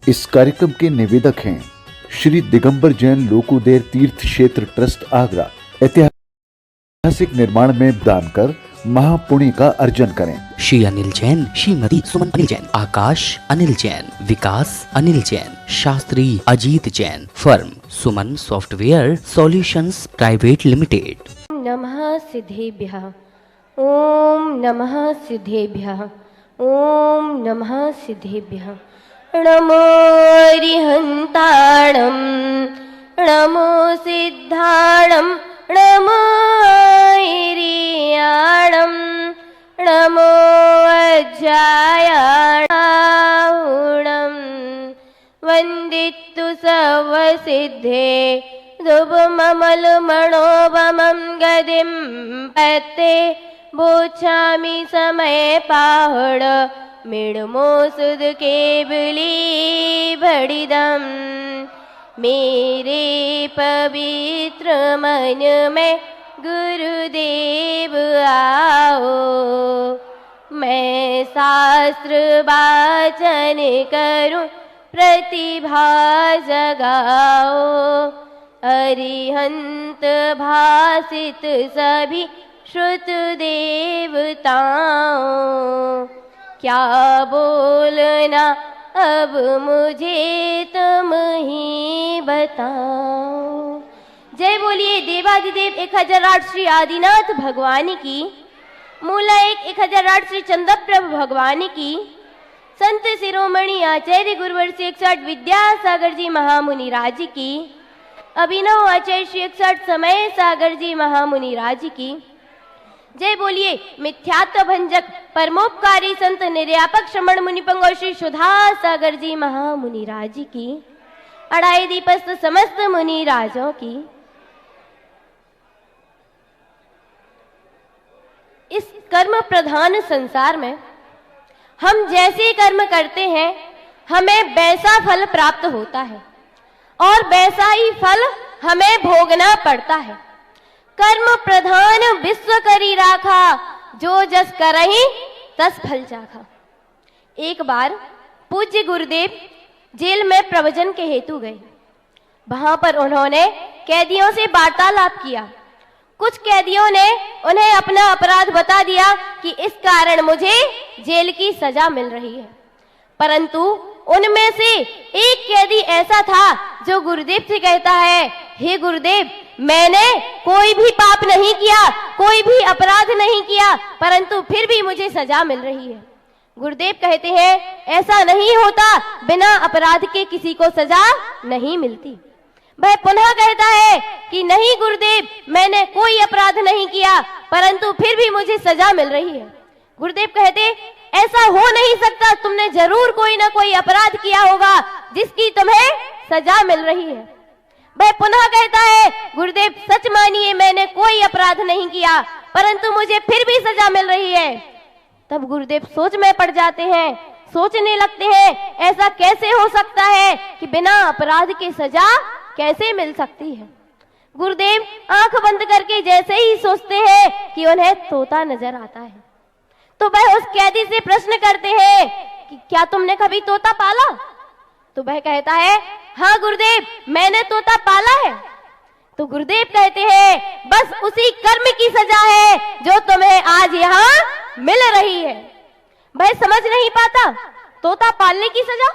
इस कार्यक्रम के निवेदक हैं श्री दिगंबर जैन लोकोदय तीर्थ क्षेत्र ट्रस्ट आगरा। ऐतिहासिक निर्माण में दान कर महापुण्य का अर्जन करें। श्री अनिल जैन, श्रीमती सुमन अनिल जैन, आकाश अनिल जैन, विकास अनिल जैन, शास्त्री अजीत जैन, फर्म सुमन सॉफ्टवेयर सॉल्यूशंस प्राइवेट लिमिटेड। नमः सिद्धेभ्यः, ओम नमः सिद्धेभ्यः, ओम नमः सिद्धेभ्यः। नमो अरिहन्ताणं, नमो सिद्धाणं, नमो ऐरियाणं, नमो अज्जायाणाहुणं। वन्दितु सर्वसिद्धे धुपममलमणोपमं गदिं पत्ते बोच्छामि समय पाहड़ मिणमो सुद केवली भड़िदम। मेरे पवित्र मन में गुरुदेव आओ, मैं शास्त्र वाचन करूं प्रतिभा जगाओ। अरिहंत भासित सभी श्रुत देवताओं, क्या बोलना अब मुझे तुम ही बताओ। जय बोलिए देवाधिदेव 1008 श्री आदिनाथ भगवान की, मूला 1008 श्री चंद्रप्रभु भगवान की, संत शिरोमणि आचार्य गुरुवर श्री 108 विद्यासागर जी महामुनि राज की, अभिनव आचार्य श्री 108 समय सागर जी महामुनि राज की। जय बोलिए मिथ्यात्व भंजक परमोपकारी संत निर्यापक श्रमण मुनिपंग श्री सुधा सागर जी महामुनि राज की, अढ़ाई दीपस्थ समस्त मुनि राजों की। इस कर्म प्रधान संसार में हम जैसे कर्म करते हैं हमें वैसा फल प्राप्त होता है और वैसा ही फल हमें भोगना पड़ता है। कर्म प्रधान विश्व करी राखा, जो जस करहि तस फल चाखा। एक बार पूज्य गुरुदेव जेल में प्रवचन के हेतु गए। वहां पर उन्होंने कैदियों से वार्तालाप किया। कुछ कैदियों ने उन्हें अपना अपराध बता दिया कि इस कारण मुझे जेल की सजा मिल रही है, परंतु उनमें से एक कैदी ऐसा था जो गुरुदेव से कहता है, हे गुरुदेव, मैंने कोई भी पाप नहीं किया, कोई भी अपराध नहीं किया, परंतु फिर भी मुझे सजा मिल रही है। गुरुदेव कहते हैं, ऐसा नहीं होता, बिना अपराध के किसी को सजा नहीं मिलती। वह पुनः कहता है कि नहीं गुरुदेव, मैंने कोई अपराध नहीं किया, परंतु फिर भी मुझे सजा मिल रही है। गुरुदेव कहते, ऐसा हो नहीं सकता, तुमने जरूर कोई ना कोई अपराध किया होगा जिसकी तुम्हें सजा मिल रही है। वह पुनः कहता है, गुरुदेव सच मानिए, मैंने कोई अपराध नहीं किया, परंतु मुझे फिर भी सजा मिल रही है। तब गुरुदेव सोच में पड़ जाते हैं, सोचने लगते हैं, ऐसा कैसे हो सकता है कि बिना अपराध के सजा कैसे मिल सकती है। गुरुदेव आंख बंद करके जैसे ही सोचते हैं कि उन्हें तोता नजर आता है, तो वह उस कैदी से प्रश्न करते हैं कि क्या तुमने कभी तोता पाला? तो वह कहता है, हाँ गुरुदेव, मैंने तोता पाला है। तो गुरुदेव कहते हैं, बस उसी कर्म की सजा है जो तुम्हें आज यहाँ मिल रही है। वह समझ नहीं पाता, तोता पालने की सजा,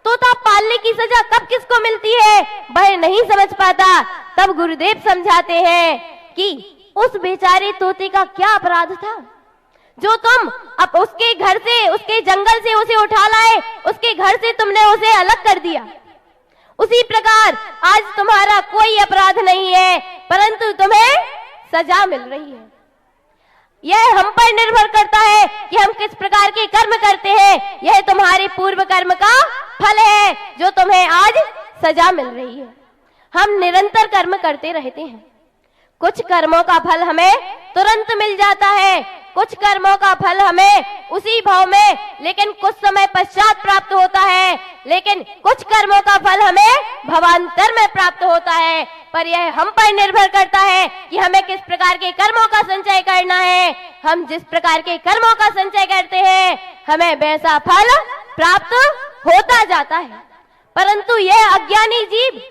तोता पालने की सजा कब किसको मिलती है, वह नहीं समझ पाता। तब गुरुदेव समझाते हैं कि उस बेचारे तोते का क्या अपराध था जो तुम अब उसके घर से, उसके जंगल से उसे उठा लाए, उसके घर से तुमने उसे अलग कर दिया। उसी प्रकार आज तुम्हारा कोई अपराध नहीं है, परंतु तुम्हें सजा मिल रही है। यह हम पर निर्भर करता है कि हम किस प्रकार के कर्म करते हैं। यह तुम्हारे पूर्व कर्म का फल है जो तुम्हें आज सजा मिल रही है। हम निरंतर कर्म करते रहते हैं। कुछ कर्मों का फल हमें तुरंत मिल जाता है, कुछ कर्मों का फल हमें उसी भाव में लेकिन कुछ समय पश्चात प्राप्त होता है, लेकिन कुछ कर्मों का फल हमें भवांतर में प्राप्त होता है। पर यह हम पर निर्भर करता है कि हमें किस प्रकार के कर्मों का संचय करना है। हम जिस प्रकार के कर्मों का संचय करते हैं हमें वैसा फल प्राप्त होता जाता है। परंतु यह अज्ञानी जीव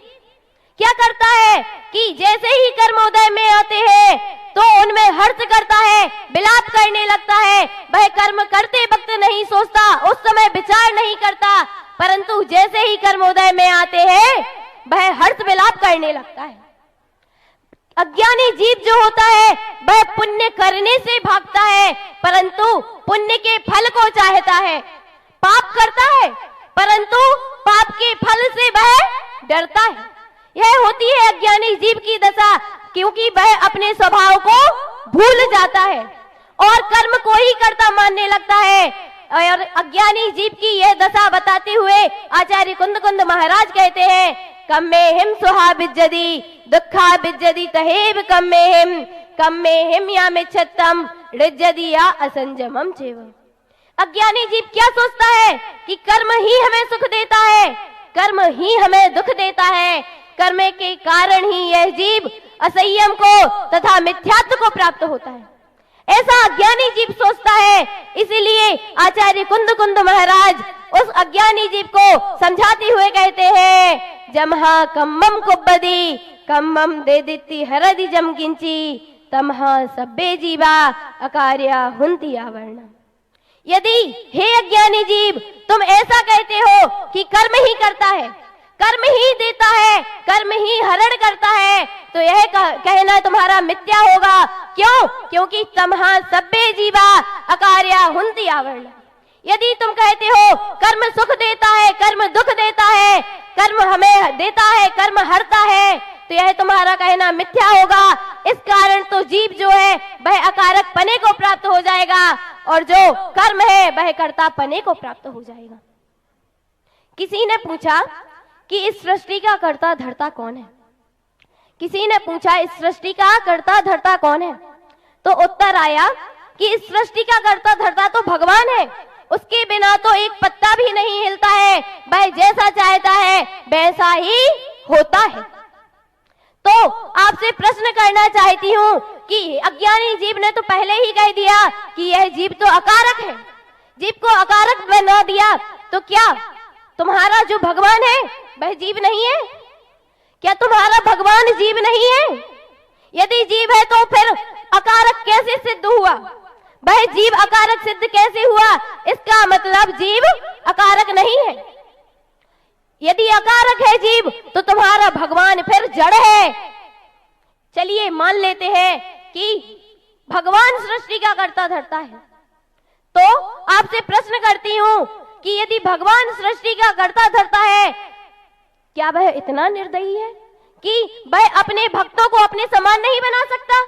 क्या करता है कि जैसे ही कर्मोदय में आते हैं तो उनमें हर्ष करता है, विलाप करने लगता है। वह कर्म करते वक्त नहीं सोचता, उस समय विचार नहीं करता, परंतु जैसे ही कर्मोदय में आते हैं वह हर्ष विलाप करने लगता है। अज्ञानी जीव जो होता है वह पुण्य करने से भागता है, परंतु पुण्य के फल को चाहता है। पाप करता है परंतु पाप के फल से वह डरता है। यह होती है अज्ञानी जीव की दशा, क्योंकि वह अपने स्वभाव को भूल जाता है और कर्म को ही कर्ता मानने लगता है। और अज्ञानी जीव की यह दशा बताते हुए आचार्य कुंद महाराज कहते हैं, कम में हिम सुहा विज्जति दुखा विज्जति तहेव कम में हिम या मिच्छतम रिज्जति या असंजमम चेव। अज्ञानी जीव क्या सोचता है कि कर्म ही हमें सुख देता है, कर्म ही हमें दुख देता है, कर्म के कारण ही यह जीव असंयम को तथा मिथ्यात्व को प्राप्त होता है, ऐसा अज्ञानी जीव सोचता है। इसीलिए आचार्य कुंद महाराज उस अज्ञानी जीव को समझाते हुए कहते हैं, जमहा कम्मम कुब्बदी कम्मम दे दित्ति हरदि जम किंची तमहा सब्बे जीवा अकार्या हुंति आवरण। यदि हे अज्ञानी जीव तुम ऐसा कहते हो कि कर्म ही करता है, कर्म ही देता है, कर्म ही हरण करता है, तो यह कहना तुम्हारा मिथ्या होगा। क्यों? क्योंकि तमहा सब्बे जीवा अकार्या हुंति आवरण। यदि तुम कहते हो कर्म सुख देता है, कर्म दुख देता है, कर्म हमें देता है, कर्म हरता है, तो यह तुम्हारा कहना मिथ्या होगा। इस कारण तो जीव जो है वह अकारक पने को प्राप्त हो जाएगा और जो कर्म है वह कर्ता पने को प्राप्त हो जाएगा। किसी ने पूछा कि इस सृष्टि का कर्ता धर्ता कौन है? किसी ने पूछा इस सृष्टि का कर्ता धर्ता कौन है? तो उत्तर आया कि इस सृष्टि का कर्ता धर्ता तो भगवान है, उसके बिना तो एक पत्ता भी नहीं हिलता है, वह जैसा चाहता है वैसा ही होता है। तो आपसे प्रश्न करना चाहती हूँ कि अज्ञानी जीव ने तो पहले ही कह दिया कि यह जीव तो अकारक है, जीव को अकारक बना दिया, तो क्या तुम्हारा जो भगवान है वह जीव नहीं है? क्या तुम्हारा भगवान जीव नहीं है? यदि जीव है तो फिर अकारक कैसे सिद्ध हुआ? वह जीव अकारक सिद्ध कैसे हुआ? इसका मतलब जीव अकारक नहीं है। यदि अकारक है जीव तो तुम्हारा भगवान फिर जड़ है। चलिए मान लेते हैं कि भगवान सृष्टि का कर्ता धर्ता है, तो आपसे प्रश्न करती हूं कि यदि भगवान सृष्टि का कर्ता धर्ता है, क्या वह इतना निर्दयी है कि वह अपने भक्तों को अपने समान नहीं बना सकता?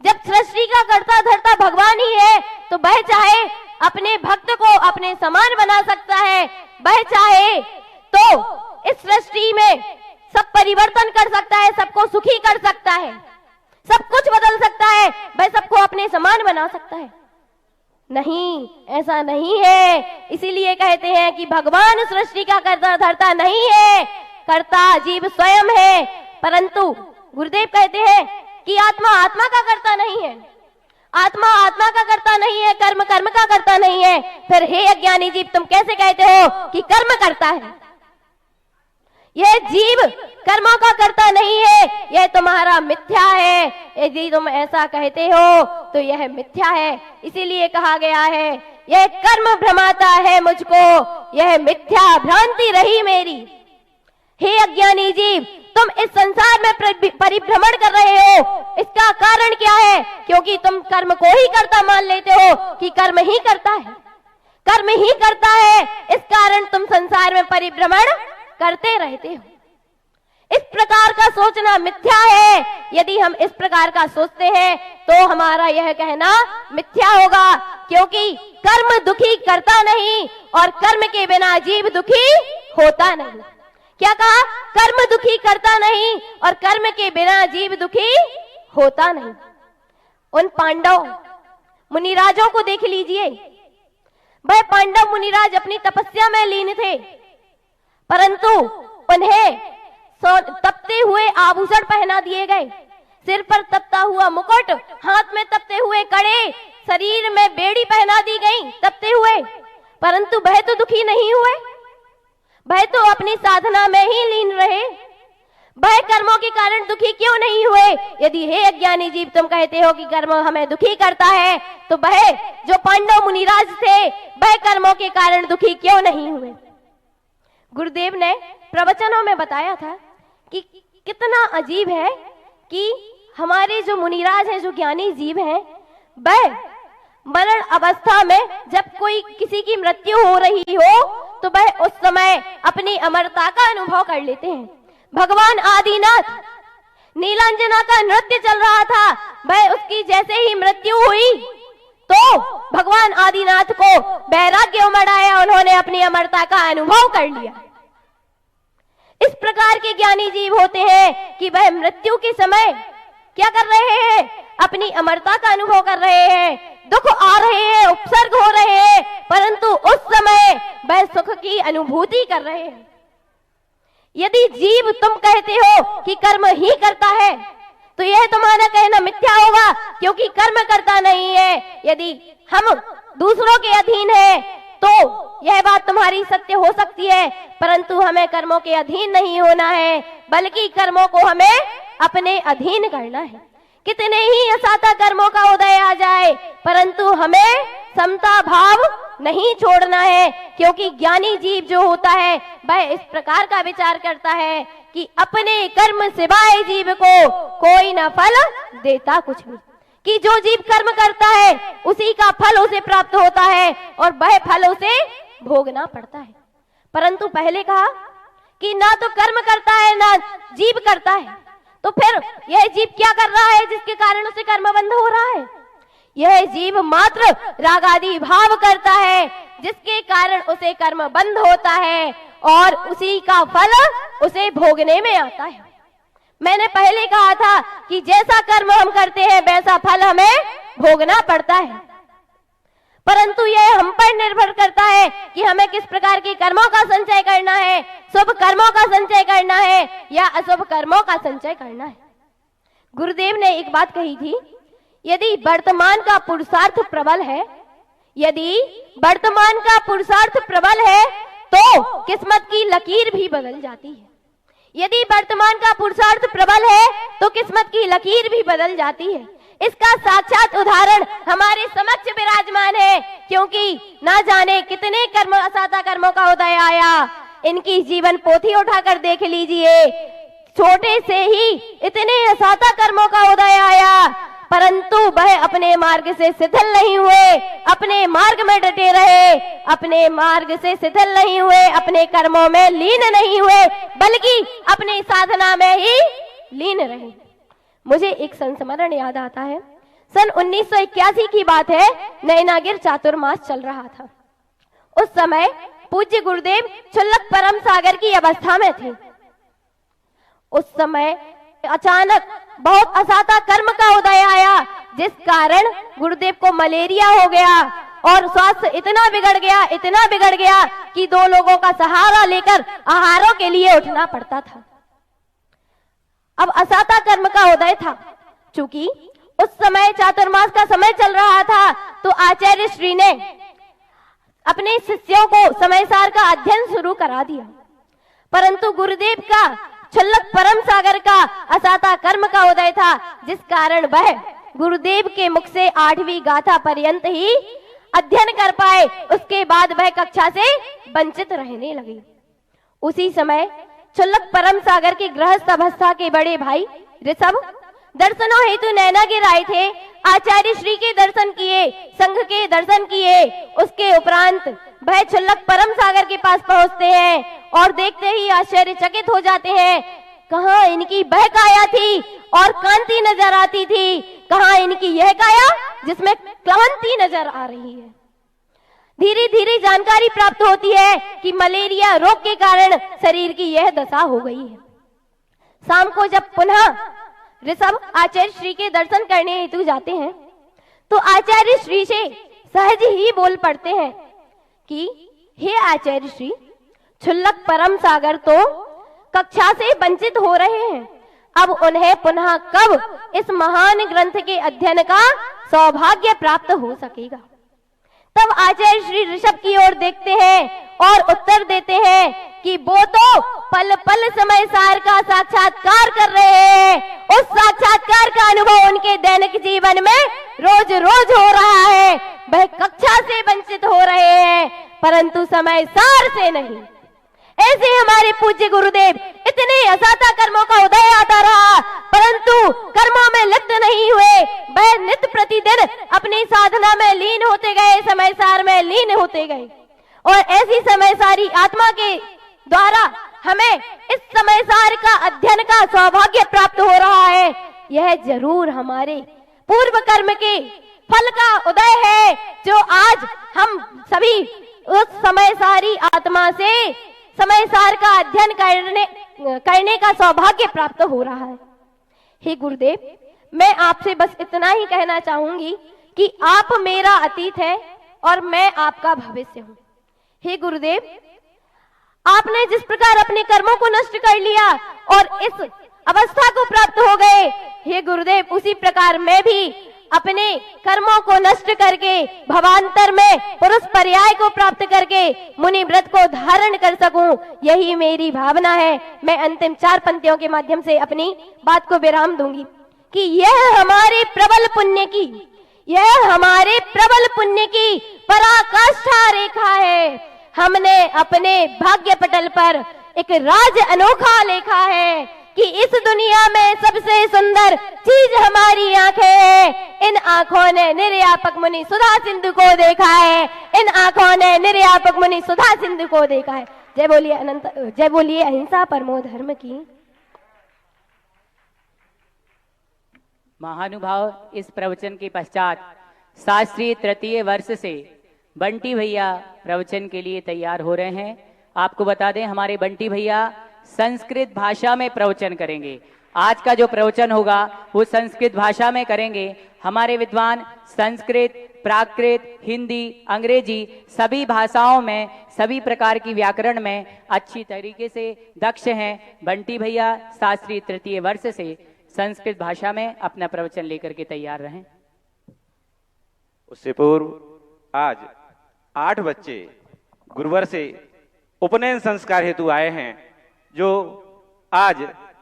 जब सृष्टि का कर्ता धर्ता भगवान ही है तो वह चाहे अपने भक्त को अपने समान बना सकता है, वह चाहे तो इस सृष्टि में सब परिवर्तन कर सकता है, सबको सुखी कर सकता है, सब कुछ बदल सकता है, वह सबको अपने समान बना सकता है। नहीं, ऐसा नहीं है। इसीलिए कहते हैं कि भगवान सृष्टि का कर्ता धर्ता नहीं है, कर्ता जीव स्वयं है। परंतु गुरुदेव कहते हैं कि आत्मा आत्मा का कर्ता नहीं है, आत्मा आत्मा का कर्ता नहीं है, कर्म कर्म का कर्ता नहीं है। फिर हे अज्ञानी जीव तुम कैसे कहते हो कि कर्म करता है? यह जीव कर्मों का कर्ता नहीं है, यह तुम्हारा मिथ्या है। यदि तुम ऐसा कहते हो तो यह मिथ्या है। इसीलिए कहा गया है, यह कर्म भ्रमाता है मुझको, यह मिथ्या भ्रांति रही मेरी। हे अज्ञानी जीव तुम इस संसार में परिभ्रमण कर रहे हो, इसका कारण क्या है? क्योंकि तुम कर्म को ही कर्ता मान लेते हो कि कर्म ही करता है, कर्म ही करता है, इस कारण तुम संसार में परिभ्रमण करते रहते हो। इस प्रकार का सोचना मिथ्या है। यदि हम इस प्रकार का सोचते हैं तो हमारा यह कहना मिथ्या होगा, क्योंकि कर्म दुखी करता नहीं और कर्म के बिना जीव दुखी होता नहीं। क्या कहा? कर्म दुखी करता नहीं और कर्म के बिना जीव दुखी होता नहीं। उन पांडव मुनिराजों को देख लीजिए, वह पांडव मुनिराज अपनी तपस्या में लीन थे, परंतु उन्हें तपते हुए आभूषण पहना दिए गए, सिर पर तपता हुआ मुकुट, हाथ में तपते हुए कड़े, शरीर में बेड़ी पहना दी गई तपते हुए, परंतु वह तो दुखी नहीं हुए। वह तो अपनी साधना में ही लीन रहे, वह कर्मों के कारण दुखी क्यों नहीं हुए? यदि हे अज्ञानी जीव तुम कहते हो कि कर्म हमें दुखी करता है, तो वह जो पांडव मुनिराज थे वह कर्मों के कारण दुखी क्यों नहीं हुए? गुरुदेव ने प्रवचनों में बताया था कि कितना अजीब है कि हमारे जो मुनिराज हैं, जो ज्ञानी जीव हैं, वह मरण अवस्था में जब कोई किसी की मृत्यु हो रही हो तो वह उस समय अपनी अमरता का अनुभव कर लेते हैं। भगवान आदिनाथ, नीलांजना का नृत्य चल रहा था, वह उसकी जैसे ही मृत्यु हुई तो भगवान आदिनाथ को वैराग्य उमड़ आया, उन्होंने अपनी अमरता का अनुभव कर लिया। इस प्रकार के ज्ञानी जीव होते हैं कि वह मृत्यु के समय क्या कर रहे हैं? अपनी अमरता का अनुभव कर रहे हैं। दुख आ रहे हैं, उपसर्ग हो रहे हैं, परंतु उस समय वह सुख की अनुभूति कर रहे हैं। यदि जीव तुम कहते हो कि कर्म ही करता है तो यह तुम्हारा कहना मिथ्या होगा, क्योंकि कर्म करता नहीं है। यदि हम दूसरों के अधीन हैं तो यह बात तुम्हारी सत्य हो सकती है, परंतु हमें कर्मों के अधीन नहीं होना है, बल्कि कर्मों को हमें अपने अधीन करना है। कितने ही असाता कर्मों का उदय आ जाए, परंतु हमें समता भाव नहीं छोड़ना है, क्योंकि ज्ञानी जीव जो होता है वह इस प्रकार का विचार करता है कि अपने कर्म सिवाय जीव को कोई न फल देता कुछ भी, कि जो जीव कर्म करता है उसी का फल उसे प्राप्त होता है और वह फल उसे भोगना पड़ता है। परंतु पहले कहा कि ना तो कर्म करता है ना जीव करता है, तो फिर यह जीव क्या कर रहा है जिसके कारण उसे कर्म बंध हो रहा है? यह जीव मात्र रागादि भाव करता है, जिसके कारण उसे कर्म बंध होता है और उसी का फल उसे भोगने में आता है। मैंने पहले कहा था कि जैसा कर्म हम करते हैं वैसा फल हमें भोगना पड़ता है, परंतु यह हम पर निर्भर करता है कि हमें किस प्रकार के कर्मों का संचय करना है, शुभ कर्मों का संचय करना है या अशुभ कर्मों का संचय करना है। गुरुदेव ने एक बात कही थी, यदि वर्तमान का पुरुषार्थ प्रबल है, यदि वर्तमान का पुरुषार्थ प्रबल है तो किस्मत की लकीर भी बदल जाती है। यदि वर्तमान का पुरुषार्थ प्रबल है तो किस्मत की लकीर भी बदल जाती है। इसका साक्षात उदाहरण हमारे समक्ष विराजमान है, क्योंकि ना जाने कितने कर्म असाता कर्मों का उदय आया। इनकी जीवन पोथी उठाकर देख लीजिए, छोटे से ही इतने असाता कर्मों का उदय आया, परंतु वह अपने मार्ग से शिथिल नहीं हुए, अपने मार्ग में डटे रहे, अपने मार्ग से शिथिल नहीं हुए, अपने कर्मों में लीन नहीं हुए, बल्कि अपनी साधना में ही लीन रहे। मुझे एक संस्मरण याद आता है, सन 1981 की बात है, नैनागिर चातुर्मास चल रहा था। उस समय पूज्य गुरुदेव क्षुल्लक परम सागर की अवस्था में थे। उस समय अचानक बहुत असाता कर्म का उदय आया, जिस कारण गुरुदेव को मलेरिया हो गया और स्वास्थ्य इतना बिगड़ गया कि 2 लोगों का सहारा लेकर आहारों के लिए उठना पड़ता था। अब असाता कर्म का उदय था। चूंकि उस समय चातुर्मास का समय चल रहा था, तो आचार्य श्री ने अपने शिष्यों को समयसार का अध्ययन शुरू करा दिया, परंतु गुरुदेव का क्षुल्लक परम सागर का असाता कर्म का उदय था, जिस कारण वह गुरुदेव के मुख से 8वीं गाथा पर्यंत ही अध्ययन कर पाए। उसके बाद वह कक्षा से वंचित रहने लगे। उसी समय क्षुल्लक परम सागर के गृहस्थ अवस्था के बड़े भाई ऋषभ दर्शनों हेतु नैनागिर आए थे। आचार्य श्री के दर्शन किए, संघ के दर्शन किए। उसके उपरांत वह क्षुल्लक परम सागर के पास पहुंचते हैं और देखते ही आश्चर्यचकित हो जाते हैं। कहाँ इनकी वह काया थी और कांति नजर आती थी, कहाँ इनकी यह काया जिसमें क्लांति नजर आ रही है। धीरे धीरे जानकारी प्राप्त होती है कि मलेरिया रोग के कारण शरीर की यह दशा हो गई है। शाम को जब पुनः ऋषभ आचार्य श्री के दर्शन करने हेतु जाते हैं, तो आचार्य श्री से सहज ही बोल पड़ते हैं कि हे आचार्य श्री, क्षुल्लक परम सागर तो कक्षा से वंचित हो रहे हैं, अब उन्हें पुनः कब इस महान ग्रंथ के अध्ययन का सौभाग्य प्राप्त हो सकेगा। तब आचार्य श्री ऋषभ की ओर देखते हैं और उत्तर देते हैं कि वो तो पल पल समय सार का साक्षात्कार कर रहे हैं। उस साक्षात्कार का अनुभव उनके दैनिक जीवन में रोज रोज हो रहा है। वह कक्षा से वंचित हो रहे हैं परंतु समय सार से नहीं। ऐसे हमारे पूज्य गुरुदेव इतने असाता कर्मों का उदय आता रहा परंतु कर्मों में लिप्त नहीं हुए। वह नित्य प्रतिदिन अपनी साधना में लीन होते गए, समय सार में लीन होते गए और ऐसी समय सारी आत्मा के द्वारा हमें इस समय सार का अध्ययन का सौभाग्य प्राप्त हो रहा है। यह जरूर हमारे पूर्व कर्म के फल का उदय है जो आज हम सभी उस समय सारी आत्मा से समय सार का अध्ययन करने का सौभाग्य प्राप्त हो रहा है। हे गुरुदेव, मैं आपसे बस इतना ही कहना चाहूंगी कि आप मेरा अतीत है और मैं आपका भविष्य हूं। हे गुरुदेव, आपने जिस प्रकार अपने कर्मों को नष्ट कर लिया और इस अवस्था को प्राप्त हो गए, हे गुरुदेव, उसी प्रकार मैं भी अपने कर्मों को नष्ट करके भवांतर में पुरुष पर्याय को प्राप्त करके मुनि व्रत को धारण कर सकूं, यही मेरी भावना है। मैं अंतिम 4 पंक्तियों के माध्यम से अपनी बात को विराम दूंगी कि यह हमारे प्रबल पुण्य की पराकाष्ठा रेखा है। हमने अपने भाग्य पटल पर एक राज अनोखा लिखा है कि इस दुनिया में सबसे सुंदर चीज हमारी आंखें हैं। इन आंखों ने निर्यापक मुनि सुधा सिंधु को देखा है। इन आंखों ने निर्यापक मुनि सुधा सिंधु को देखा है। जय बोलिए अहिंसा परमो धर्म की। महानुभाव, इस प्रवचन के पश्चात शास्त्रीय तृतीय वर्ष से बंटी भैया प्रवचन के लिए तैयार हो रहे हैं। आपको बता दें, हमारे बंटी भैया संस्कृत भाषा में प्रवचन करेंगे। आज का जो प्रवचन होगा वो संस्कृत भाषा में करेंगे। हमारे विद्वान संस्कृत, प्राकृत, हिंदी, अंग्रेजी सभी भाषाओं में, सभी प्रकार की व्याकरण में अच्छी तरीके से दक्ष हैं। बंटी भैया शास्त्रीय तृतीय वर्ष से संस्कृत भाषा में अपना प्रवचन लेकर के तैयार रहें। उससे पूर्व आज 8 बच्चे गुरुवर से उपनयन संस्कार हेतु आए हैं, जो आज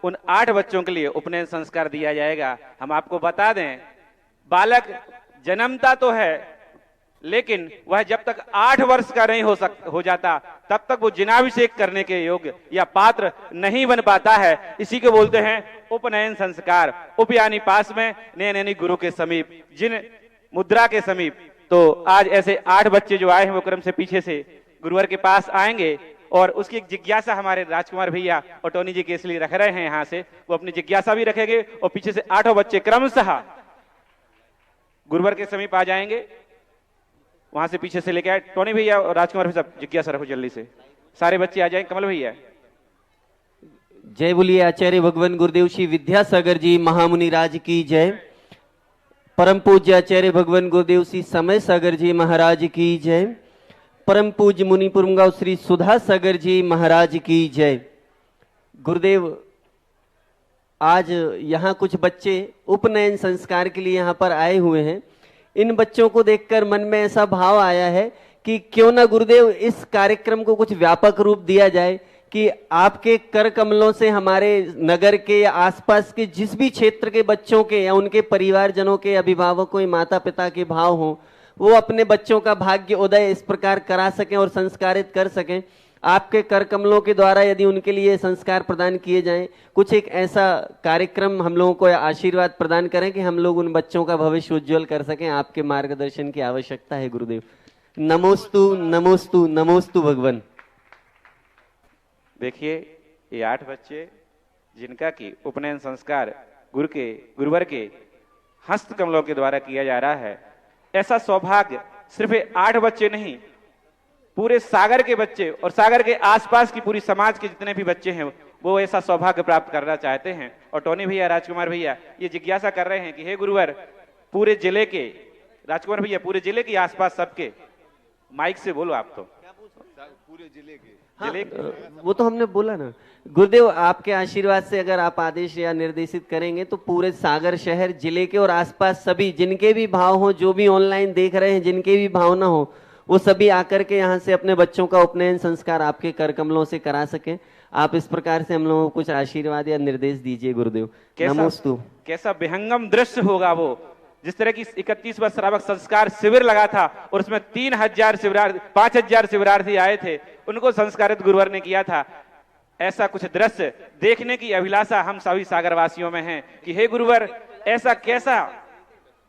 उन 8 बच्चों के लिए उपनयन संस्कार दिया जाएगा। हम आपको बता दें, बालक जन्मता तो है लेकिन वह जब तक 8 वर्ष का नहीं हो जाता तब तक वो जिनाभिषेक करने के योग्य या पात्र नहीं बन पाता है। इसी को बोलते हैं उपनयन संस्कार। उप यानी पास में, नयन यानी गुरु के समीप, जिन मुद्रा के समीप। तो आज ऐसे 8 बच्चे जो आए हैं वो क्रम से पीछे से गुरुवर के पास आएंगे और उसकी एक जिज्ञासा हमारे राजकुमार भैया और टोनी जी के इसलिए रख रहे हैं यहाँ से, वो अपनी जिज्ञासा भी रखेंगे और पीछे से 8 बच्चे क्रमशः गुरुवर के समीप आ जाएंगे। वहां से पीछे से लेके आए टोनी भैया और राजकुमार भैया, सब जिज्ञासा रखो जल्दी से, सारे बच्चे आ जाएंगे। कमल भैया। जय बोलिए आचार्य भगवान गुरुदेव श्री विद्यासागर जी महामुनि राज की जय। परम पूज्य आचार्य भगवान गुरुदेव श्री समय सागर जी महाराज की जय। परम पूज्य मुनि पुरमगांव श्री सुधा सागर जी महाराज की जय। गुरुदेव, आज यहाँ कुछ बच्चे उपनयन संस्कार के लिए यहाँ पर आए हुए हैं। इन बच्चों को देखकर मन में ऐसा भाव आया है कि क्यों ना गुरुदेव इस कार्यक्रम को कुछ व्यापक रूप दिया जाए कि आपके कर कमलों से हमारे नगर के या आसपास के जिस भी क्षेत्र के बच्चों के या उनके परिवारजनों के, अभिभावकों, माता पिता के भाव हों, वो अपने बच्चों का भाग्य उदय इस प्रकार करा सकें और संस्कारित कर सकें। आपके कर कमलों के द्वारा यदि उनके लिए संस्कार प्रदान किए जाएं, कुछ एक ऐसा कार्यक्रम हम लोगों को आशीर्वाद प्रदान करें कि हम लोग उन बच्चों का भविष्य उज्जवल कर सकें। आपके मार्गदर्शन की आवश्यकता है गुरुदेव। नमोस्तु नमोस्तु नमोस्तु भगवान। देखिए, ये 8 बच्चे जिनका की उपनयन संस्कार गुरुवर के हस्त कमलों के द्वारा किया जा रहा है, ऐसा सौभाग्य सिर्फ 8 बच्चे नहीं, पूरे सागर के बच्चे और सागर के आसपास की पूरी समाज के जितने भी बच्चे हैं वो ऐसा सौभाग्य प्राप्त करना चाहते हैं। और टोनी भैया, राजकुमार भैया ये जिज्ञासा कर रहे हैं कि हे गुरुवर, पूरे जिले के, राजकुमार भैया पूरे जिले के आसपास सबके, माइक से बोलो आप तो, पूरे जिले के। हाँ, वो तो हमने बोला ना गुरुदेव, आपके आशीर्वाद से अगर आप आदेश या निर्देशित करेंगे तो पूरे सागर शहर, जिले के और आसपास सभी जिनके भी भाव हो, जो भी ऑनलाइन देख रहे हैं जिनके भी भावना हो, वो सभी आकर के यहाँ से अपने बच्चों का उपनयन संस्कार आपके कर कमलों से करा सके। आप इस प्रकार से हम लोगों को कुछ आशीर्वाद या निर्देश दीजिए गुरुदेव। नमोस्तु। कैसा विहंगम दृश्य होगा वो, जिस तरह की 31वां श्रावक संस्कार शिविर लगा था और उसमें 3000 शिविरार्थी 5000 शिविरार्थी आए थे, उनको संस्कारित गुरुवर ने किया था। ऐसा कुछ दृश्य देखने की अभिलाषा हम सभी सागरवासियों में है कि हे गुरुवर, ऐसा कैसा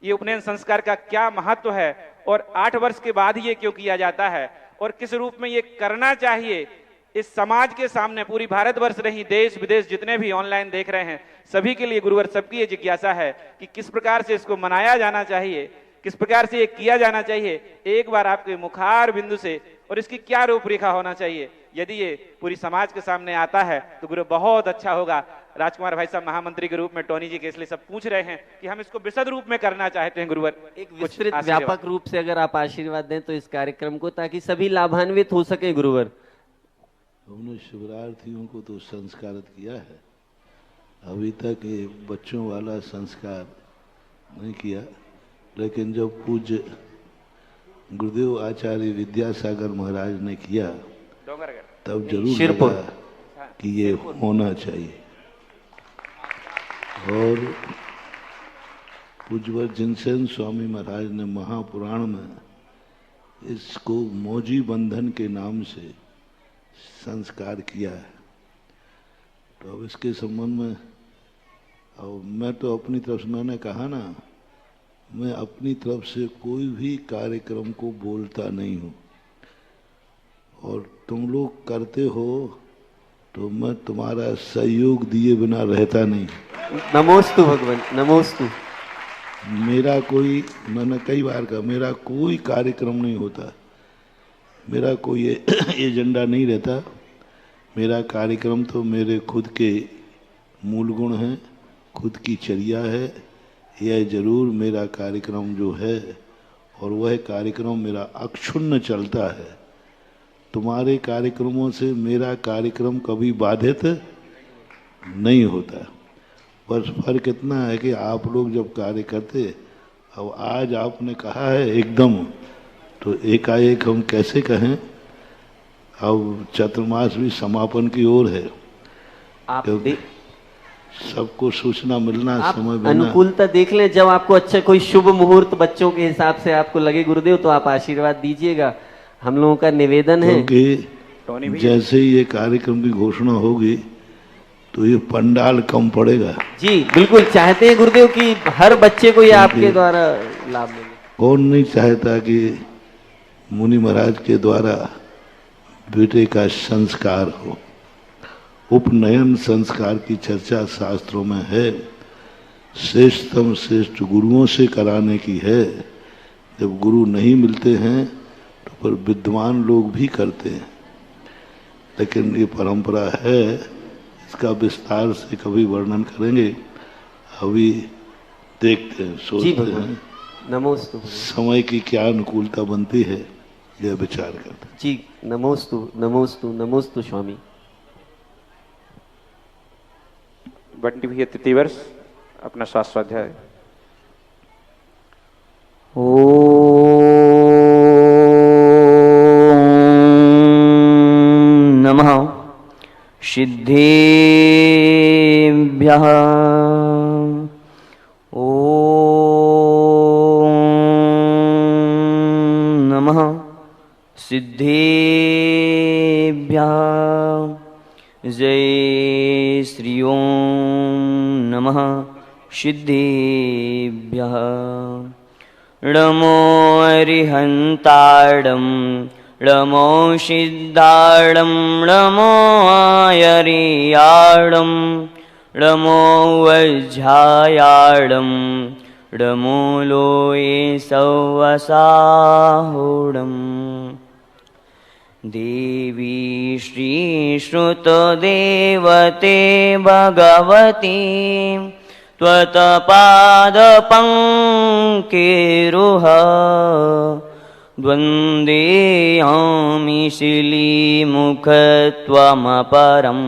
ये उपनयन संस्कार का क्या महत्व है और 8 वर्ष के बाद ये क्यों किया जाता है और किस रूप में ये करना चाहिए, इस समाज के सामने पूरी भारतवर्ष नहीं देश विदेश जितने भी ऑनलाइन देख रहे हैं सभी के लिए गुरुवर सबकी ये जिज्ञासा है कि किस प्रकार से इसको मनाया जाना चाहिए, किस प्रकार से ये किया जाना चाहिए। एक बार आपके मुखार बिंदु से और इसकी क्या रूपरेखा होना चाहिए, यदि ये पूरी समाज के सामने आता है तो गुरु बहुत अच्छा होगा। राजकुमार भाई साहब महामंत्री के रूप में टोनी जी के इसलिए सब पूछ रहे हैं कि हम इसको विशद रूप में करना चाहते हैं गुरुवर, एक विस्तृत व्यापक रूप से अगर आप आशीर्वाद दें तो इस कार्यक्रम को, ताकि सभी लाभान्वित हो सके गुरुवर। हमने शिविरार्थियों को तो संस्कारित किया है, अभी तक ये बच्चों वाला संस्कार नहीं किया, लेकिन जब पूज्य गुरुदेव आचार्य विद्यासागर महाराज ने किया तब जरूर लगा कि ये होना चाहिए। और पूज्यवर जिनसेन स्वामी महाराज ने महापुराण में इसको मौजी बंधन के नाम से संस्कार किया है। तो अब इसके संबंध में अब मैं तो अपनी तरफ से, मैंने कहा ना, मैं अपनी तरफ से कोई भी कार्यक्रम को बोलता नहीं हूँ, और तुम लोग करते हो तो मैं तुम्हारा सहयोग दिए बिना रहता नहीं। नमोस्तु भगवान, नमोस्तु। मेरा कोई, मैंने कई बार कहा, मेरा कोई कार्यक्रम नहीं होता, मेरा कोई एजेंडा नहीं रहता। मेरा कार्यक्रम तो मेरे खुद के मूल गुण हैं, खुद की चर्या है। यह जरूर मेरा कार्यक्रम जो है, और वह कार्यक्रम मेरा अक्षुण्ण चलता है। तुम्हारे कार्यक्रमों से मेरा कार्यक्रम कभी बाधित नहीं होता। बस फर्क इतना है कि आप लोग जब कार्य करते, अब आज आपने कहा है एकदम, तो एकाएक हम कैसे कहें। अब चतुर्मास भी समापन की ओर है, आप सबको सूचना मिलना, आप समय मिलना, अनुकूलता देख लें। जब आपको अच्छा कोई शुभ मुहूर्त बच्चों के हिसाब से आपको लगे गुरुदेव, तो आप आशीर्वाद दीजिएगा, हम लोगों का निवेदन है। क्योंकि जैसे ही ये कार्यक्रम की घोषणा होगी तो ये पंडाल कम पड़ेगा। जी बिल्कुल, चाहते हैं गुरुदेव कि हर बच्चे को ये आपके द्वारा लाभ मिले। कौन नहीं चाहता कि मुनि महाराज के द्वारा बेटे का संस्कार हो। उपनयन संस्कार की चर्चा शास्त्रों में है, श्रेष्ठतम श्रेष्ठ गुरुओं से कराने की है। जब गुरु नहीं मिलते हैं तो पर विद्वान लोग भी करते हैं, लेकिन ये परंपरा है, इसका विस्तार से कभी वर्णन करेंगे। अभी देखते हैं, सोचते हैं नमोस्तु, समय की क्या अनुकूलता बनती है, यह विचार करते हैं। जी नमोस्तु, नमोस्तु, नमोस्तु स्वामी। बंटी भैया तृतीय वर्ष अपना शास्त्राध्याय। नमः सिद्धेभ्यः। ॐ नमः सिद्धेभ्यः। जय श्री ओम नमः सिद्धेभ्यः। नमो अरिहन्ताडं नमो सिद्धाडं नमो आयरियाडं नमो वज्रायाडं नमो लोये सवसाहुडम्। देवी श्रीश्रुतदेवते भगवती त्वत्पादपङ्केरुह द्वन्द्वेयामि शिलीमुखत्वमपरं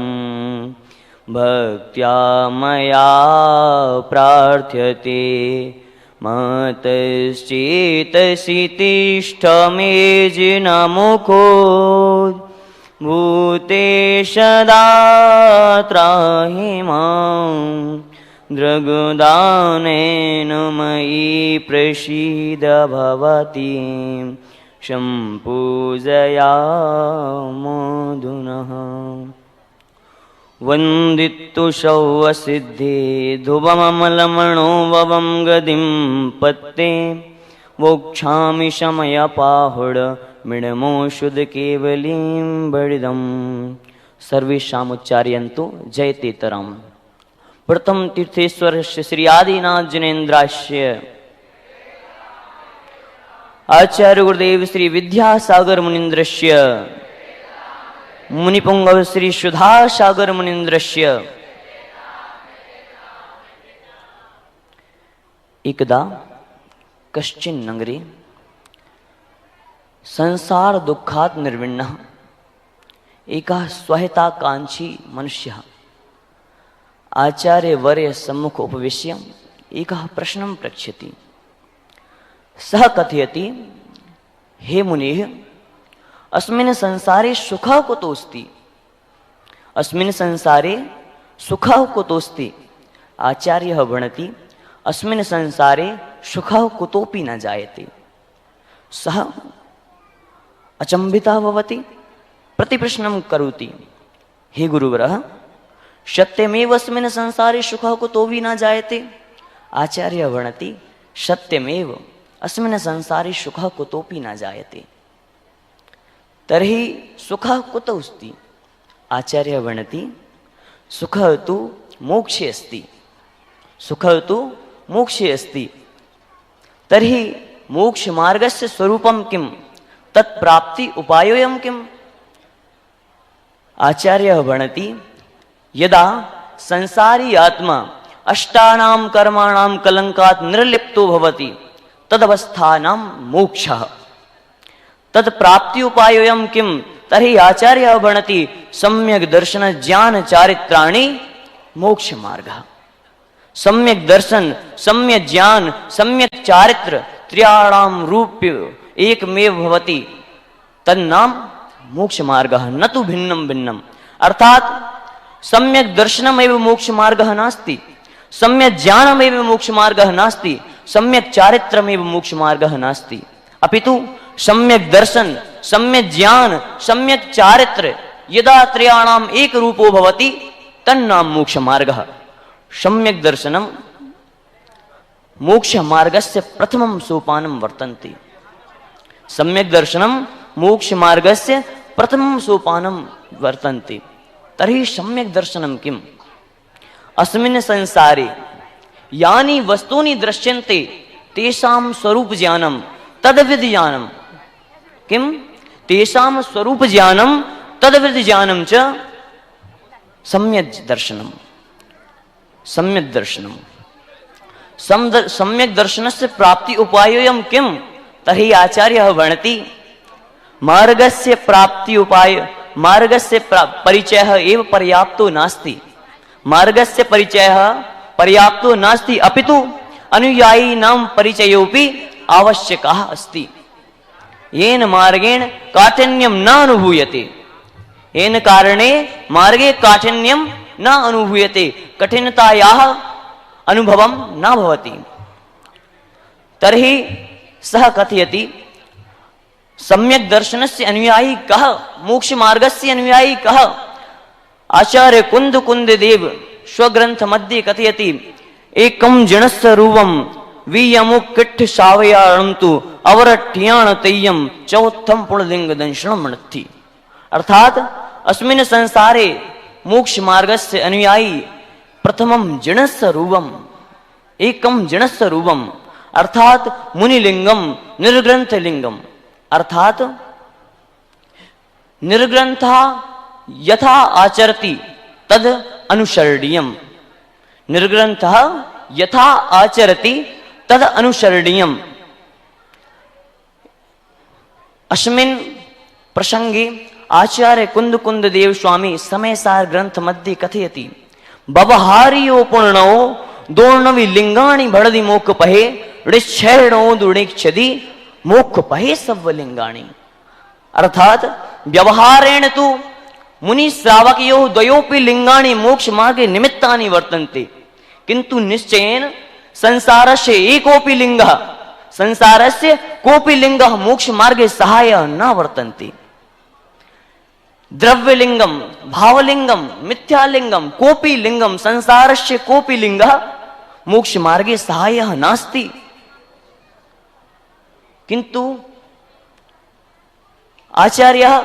भक्त्या मया प्रार्थ्यते मतश्चेतसि तिष्ठ मे जिनमुखो भूतेश दात्राहि मां दृग्दानेन मयि प्रसीद भवतीं सम्पूजयामोऽधुनः वन्दितु शौवसिद्धे ध्रुवममलमणो ववं गदिं पत्ते वोक्षामि शमयपाहुड मृणमोषुध केवलीं बडिदं सर्वेषामुच्चार्यन्तु जयतेतरम् प्रथम तीर्थेश्वरस्य श्री आदिनाथ जिनेन्द्रास्य आचार्य गुरुदेव श्री विद्यासागर मुनीन्द्रस्य मुनिपुंगव श्री सुधासागर मुनीन्द्रस्य एकदा कश्चिन नगरे संसार दुःखात् निर्विण्णः एकः स्वहिताकांक्षी मनुष्यः आचार्य वर्य सम्मुख उपविश्य एकः प्रश्नं पृच्छति। सः कथयति, हे मुनिः, अस्मिन् संसारे सुखः कुतोऽस्ति? अस्मिन् संसारे सुखः कुतोऽस्ति? आचार्यः वदति, अस्मिन् संसारे सुखः कुतोऽपि न जायते। सः अचम्बितः भवति, प्रतिप्रश्नं करोति, हे गुरुवरः, सत्यमेव अस्मिन् संसारे सुखः कुतोऽपि न जायते? आचार्यः वदति, सत्यमेव अस्मिन् संसारे सुखः कुतोऽपि न जायते। तर्हि सुखः कुतः अस्ति? आचार्यः वदति, सुखः तु मोक्षे अस्ति। सुखः तु मोक्षे अस्ति। तर्हि मोक्षमार्गस्य स्वरूपं किं? तत्प्राप्ति उपायोऽयं किम्? आचार्यः वदति, यदा संसारी आत्मा अष्टानां कर्माणां कलंकात् निर्लिप्तो भवति तदवस्थानां मोक्षः। तत्प्राप्ति उपायोऽयं किं? तर्हि आचार्यः वदति, सम्यक् दर्शन ज्ञान चारित्राणि मोक्ष मार्गः। सम्यक् दर्शन, सम्यक् ज्ञान, सम्यक् चारित्र त्रयाणां रूप्य एकमेव भवति, तन्नाम मोक्ष मार्गः, न तु भिन्नं भिन्नम्। अर्थात् सम्यक् दर्शनमेव मोक्ष मार्गः नास्ति, सम्यक् ज्ञानमेव मोक्ष मार्गः नास्ति, सम्यक् चारित्रमेव मोक्ष मार्गः नास्ति, अपितु सम्यक् दर्शन, सम्यक् ज्ञान, सम्यक् चारित्र यदा त्रयाणाम् एक रूपो भवति तन्नाम मोक्ष मार्गः। सम्यक् दर्शनं मोक्ष मार्गस्य प्रथमं सोपानं वर्तन्ते। सम्यक् दर्शनं मोक्ष मार्गस्य प्रथमं सोपानं वर्तन्ते। तर्हि सम्यक् दर्शनं किम्? अस्मिन् संसारे यानि वस्तूनि दृश्यन्ते तेषां स्वरूप ज्ञानं तद्विद ज्ञानं किम्? तेषां स्वरूप ज्ञानं तद्विद ज्ञानं च सम्यक् दर्शनं। सम्यक् दर्शनं सम्यक् दर्शनस्य प्राप्ति उपायोऽयं किम्? तर्हि आचार्यः वदति, मार्गस्य प्राप्ति उपाय, मार्गस्य परिचयः एव पर्याप्तो नास्ति। मार्गस्य परिचयः पर्याप्तो नास्ति, अपितु अनुयायिनां परिचयोऽपि आवश्यकः अस्ति। येन मार्गेण काठिन्यं न अनुभूयते, येन कारणे मार्गे काठिन्यं न अनुभूयते, कठिनतायाः अनुभवं न भवति। तर्हि सः कथयति, सम्यक् दर्शनस्य अनुयायी कः? मोक्ष मार्गस्य अनुयायी कः? आचार्य कुन्ददेव स्वग्रन्थ मध्ये कथयति, एकं जनस्य रूपं वियमुक्किट्ठ सावयाणन्तु अवरठ्याण तय्यं चौथम पुणलिंग दंशनम मनथि। अर्थात अस्मिन् संसारे मोक्ष मार्गस्य अनुयायी प्रथमं जनस्य रूपम्, एकं जनस्य रूपम्, अर्थात मुनिलिंगम निर्ग्रंथलिंगम। अर्थात निर्ग्रंथा यथा आचरति तद अनुसरणीयम्। निर्ग्रंथः यथा आचरति तद अनुसरणीयम्। अस्मिन् प्रसंगे आचार्य कुन्ददेव स्वामी समयसार ग्रंथ मध्ये कथयति, व्यवहारियो पूर्णो दोर्णवि लिंगाणि भड़दि मोक पहे ऋक्षेणोदुणिक्षति मोक्ष पहे सव्वलिंगाणि। अर्थात व्यवहारेण तु मुनि श्रावकयो द्वयोपि लिंगाणि मोक्ष मार्गे निमित्तानि वर्तन्ते, किंतु निश्चयेन संसारस्य एकोपि लिंगः, संसारस्य कोपि लिंगः मोक्ष मार्गे सहायः न वर्तन्ते। द्रव्यलिंगम, भावलिंगम, मिथ्यालिंगम, कोपि लिंगम, संसारस्य कोपि लिंगः मोक्ष मार्गे सहायः नास्ति। किंतु आचार्यः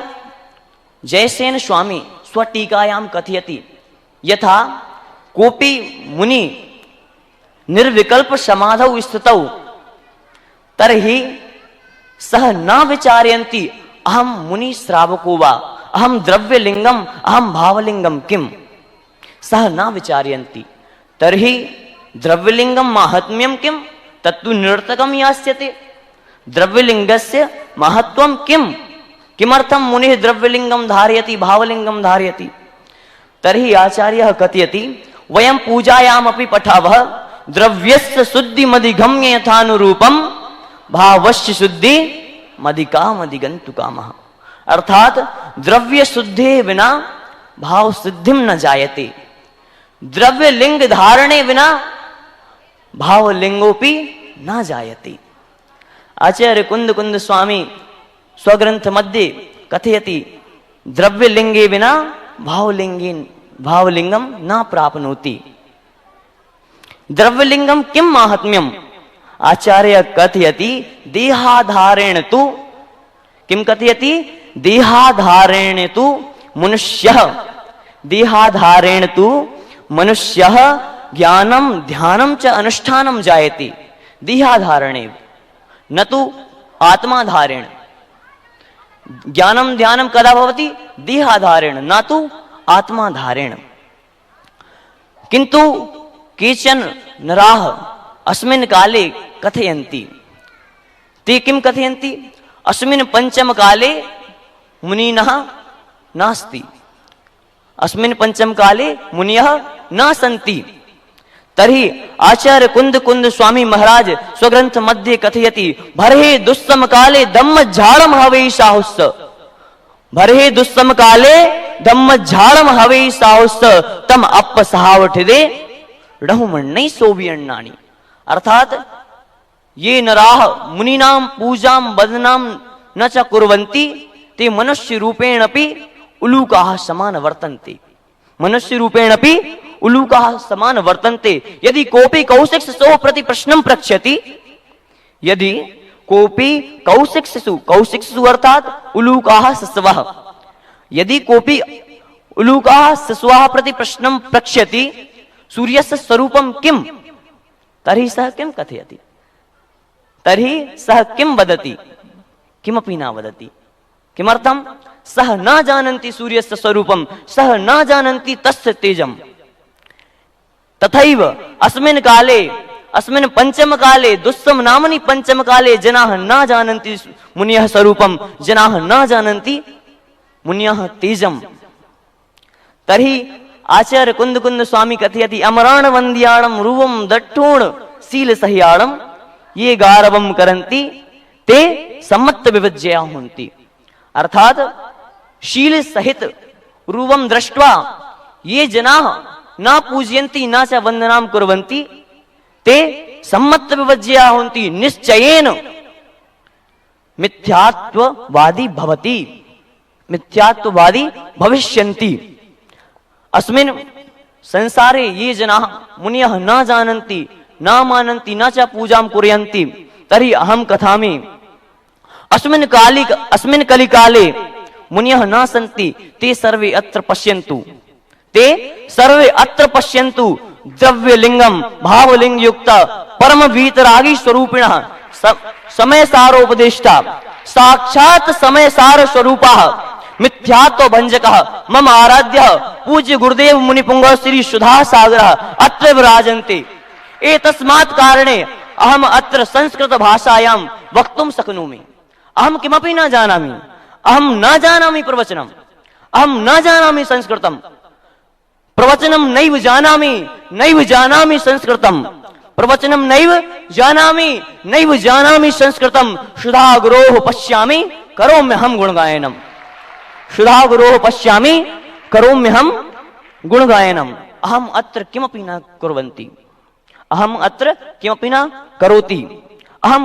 जयसेन स्वामी स्वटीकायां कथयति यथा कोपि मुनि निर्विकल्प समाधौ स्थितौ तर्हि सह न विचारयन्ति अहम मुनि श्रावको वा, अहम द्रव्यलिंगम, अहम भावलिंगम किम, सह न विचारयन्ति। तर्हि द्रव्यलिंगम माहात्म्यम किम तत्तु निरर्थकम यास्यते। द्रव्यलिंगस्य महत्वम किम, किमर्थम मुनिः द्रव्यलिंगम धारयति भावलिंगम धारयति। तर्हि आचार्यः कथयति वयं पूजायामपि पठावः द्रव्यस्य शुद्धि मदिगम्य यथानुरूपम भावस्य शुद्धि मदिकामदिगन्तु कामः। अर्थात द्रव्य शुद्धे बिना भाव सिद्धिम न जायते, द्रव्य लिंग धारणे बिना भाव लिंगोपि न जायते। आचार्य कुंद कुंद स्वामी स्वग्रंथ मध्ये कथयति द्रव्य लिंगे बिना भावलिंगम न प्राप्नोति। द्रव्यलिंगम किम माहात्म्यम। आचार्य कथयति देहाधारेण तु, किम कथयति, देहाधारेण तु मनुष्यः, देहाधारेण तु मनुष्यः ज्ञानम ध्यानम च अनुष्ठानम जायते। देहाधारणे न तु आत्माधारेण। ज्ञानम ध्यानम कदा भवति, देहाधारेण न तु आत्माधारेण। किंतु केचन नराः अस्मिन् काले कथयन्ति, ते किं कथयन्ति, अस्मिन् पंचम काले मुनिनः नास्ति, अस्मिन् पंचम काले मुनियः न सन्ति। तर्हि आचार्य कुंद कुंद स्वामी महाराज स्वग्रंथ मध्ये कथयति भरे दुस्सम काले धम्म झाड़म हवे साहुस्स, भरे दुस्सम काले धम्म झाड़म हवे साहुस्स तम अप सहावठिदे रहुमन्नै सोवियन्नानि। अर्थात ये नराः मुनीनां पूजां वदनां न च कुर्वन्ति ते मनुष्य रूपेण अपि उलूकाः समान वर्तन्ते, मनुष्य रूपेण अपि उलूकाः समान वर्तन्ते। यदि कोऽपि कौशिकशिशोः प्रति प्रश्नं पृच्छति, यदि कोऽपि कौशिकशिशु अर्थात उलूकाः शिशवः, यदि कोऽपि उलूकाः शिशवः प्रति प्रश्नं पृच्छति सूर्यस्य स्वरूपं किम, तर्हि सः किं कथयति, तर्हि सः किं वदति, किमपि न वदति। किमर्थं, सः न जानन्ति सूर्यस्य स्वरूपं, सः न जानन्ति तस्य तेजम्। तथैव अस्मिन् काले, अस्मिन् पंचम काले, दुस्सम नामनि पंचम काले जनाः न जानन्ति मुनियः स्वरूपं, जनाः न जानन्ति मुनियः तेजम्। तर्हि आचार्य कुंद कुंद स्वामी कथयति अमराण वन्द्याणं रूपं दट्टूण शील सह्याणं ये गारवं करन्ति ते सम्मत विविज्या होन्ति। अर्थात शील सहित रूपं दृष्ट्वा ये जनाः न पूजयन्ति न च वन्दनां कुर्वन्ति ते सम्मत विविज्या होन्ति, निश्चयेन मिथ्यात्ववादी भवति, मिथ्यात्ववादी भविष्यन्ति। अस्मिन् संसारे ये जनाः मुनियः न जानन्ति न मानन्ति न च पूजां कुर्वन्ति, तर्हि अहं कथामि अस्मिन् कलिकाले मुनियः न सन्ति, ते सर्वे अत्र पश्यन्तु, ते सर्वे अत्र पश्यन्तु द्रव्यलिंगम भावलिंग युक्त परम वीतरागी स्वरूपिणः समय सारोपदेष्टा साक्षात् समय सार स्वरूपः मिथ्यात्व भंजकः मम आराध्यः पूज्य गुरुदेव मुनिपुंग श्री सुधा सागरः अत्र विराजन्ते। एतस्मात् कारणे अहम अत्र संस्कृत भाषायां वक्तुं शक्नोमि। अहम किमपि न जानामि, अहम न जानामि प्रवचनम्, अहम न जानामि संस्कृतम्, प्रवचनं नैव जानामि संस्कृतम्, प्रवचनम नैव जानामि नैव जानामि संस्कृतम सुधा गुरोः पश्यामि करोम्यहं गुणगायनम। सुधा गुरोः पश्यामि करोम्यहं गुणगायनम। अहम अत्र किमपि न कुर्वन्ति, अहम अत्र किमपि न करोति, अहम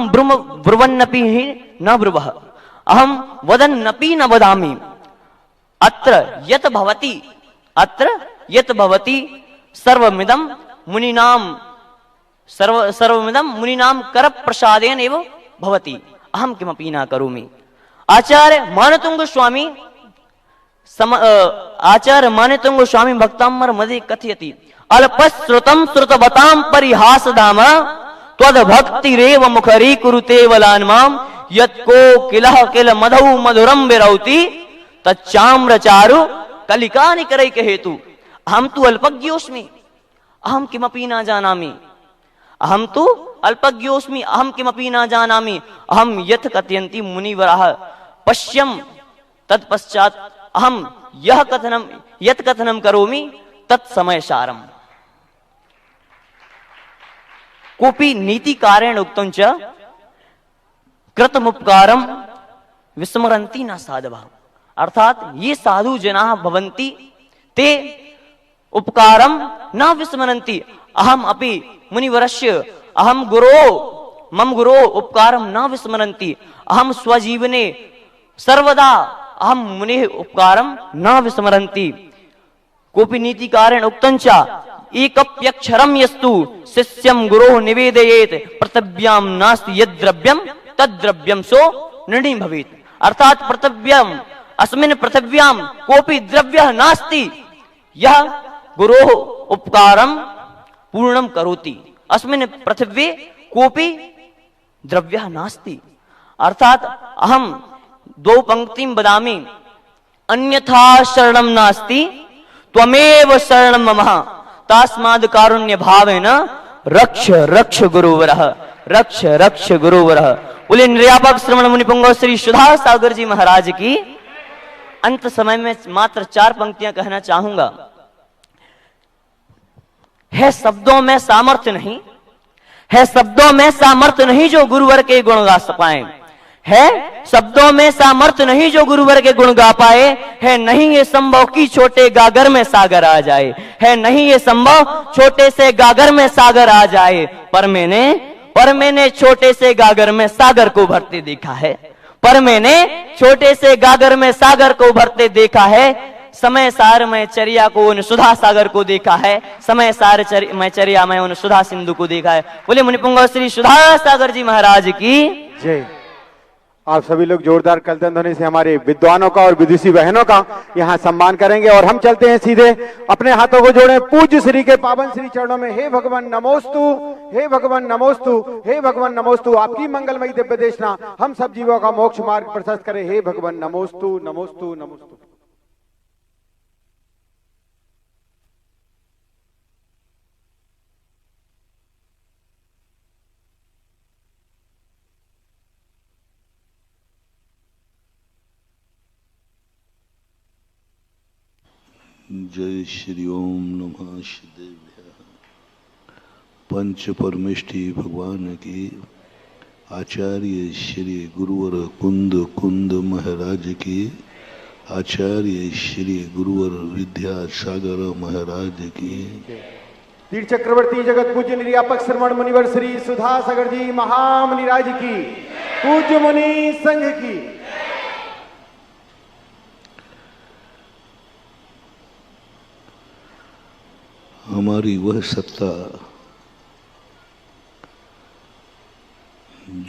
ब्रुवन्नपि न ब्रुवः, अहम वदन्नपि न वदामि। अत्र यत् भवति सर्वमिदं मुनीनां कर प्रसादेन एव भवति, अहम किमपि न करोमि। आचार्य मानतुंग स्वामी भक्तामर मदे कथयति अल्पश्रुतं श्रुतवतां परिहासधाम त्वद भक्तिरेव मुखरी कुरुते वलान्मां यत्को किलः किल मधु मधुरं विरौति तच्चाम्रचारु कलिकानिकरैक हेतु। अहं तु अल्पज्ञोऽस्मि, अहं किमपि न जानामि, अहं तु अल्पज्ञोऽस्मि, अहं किमपि न जानामि। अहं यत् कथयन्ति मुनिवराः पश्यं तत्पश्चात् अहं यत् कथनं करोमि तत्समयसारम्। कोऽपि नीतिकारेण उक्तं च कृतमुपकारं विस्मरन्ति न साधवः। अर्थात ये साधु जनाः भवन्ति ते उपकारं न विस्मरन्ति। अहम अपि मुनिवरस्य मम गुरो उपकारं न विस्मरन्ति। अहम स्वजीवने सर्वदा अहम मुनेः उपकारं न विस्मरन्ति। कोऽपि नीतिकारेण उक्तं च एकप्यक्षरं यस्तु शिष्यं गुरोः निवेदयेत् पृथिव्यां नास्ति यद्द्रव्यं तद्द्रव्यं सो नृणी भवेत्। अर्थात अस्मिन् पृथिव्यां कोऽपि द्रव्यः नास्ति यः गुरोः उपकारं पूर्णं करोति। अस्मिन् पृथिव्ये कोऽपि द्रव्यः नास्ति। अर्थात अहं द्वौ पंक्तिं वदामि, अन्यथा शरणं नास्ति त्वमेव शरणं मम तस्माद् कारुण्य भावेन रक्ष रक्ष गुरुवरः, रक्ष रक्ष गुरुवरः। बोले निर्यापक श्रवण मुनिपुंगव श्री सुधा सागर जी महाराज की। अंत समय में मात्र 4 पंक्तियां कहना चाहूंगा। है शब्दों में सामर्थ्य नहीं, है शब्दों में सामर्थ्य नहीं जो गुरुवर के गुण गा पाए, है शब्दों में सामर्थ्य नहीं जो गुरुवर के गुण गा पाए, है नहीं ये संभव कि छोटे गागर में सागर आ जाए, है नहीं ये संभव छोटे से गागर में सागर आ जाए। पर मैंने छोटे से गागर में सागर को भरते देखा है, पर मैंने छोटे से गागर में सागर को भरते देखा है। समय सार में चरिया को उन सुधा सागर को देखा है, समय सार में चरिया में उन सुधा सिंधु को देखा है। बोले मुनिपुंगव श्री सुधा सागर जी महाराज की जय। आप सभी लोग जोरदार कलतन ध्वनि से हमारे विद्वानों का और विदुषी बहनों का यहाँ सम्मान करेंगे। और हम चलते हैं सीधे, अपने हाथों को जोड़ें पूज्य श्री के पावन श्री चरणों में। हे भगवान नमोस्तु, हे भगवान नमोस्तु, हे भगवान नमोस्तु। आपकी मंगलमयी दिव्य देशना हम सब जीवों का मोक्ष मार्ग प्रशस्त करे। हे भगवान नमोस्तु, नमोस्तु, नमोस्तु। जय श्री ओम नमः शिदेव्या। पंच परमेष्टि भगवान की आचार्य श्री गुरुवर कुंद महाराज की, आचार्य श्री गुरुवर विद्यासागर महाराज की। तीर्थ चक्रवर्ती जगत पूज्य निर्यापक श्रवण मुनिवर श्री सुधा सागर जी महामुनिराज की, पूज्य मुनि संघ की। हमारी वह सत्ता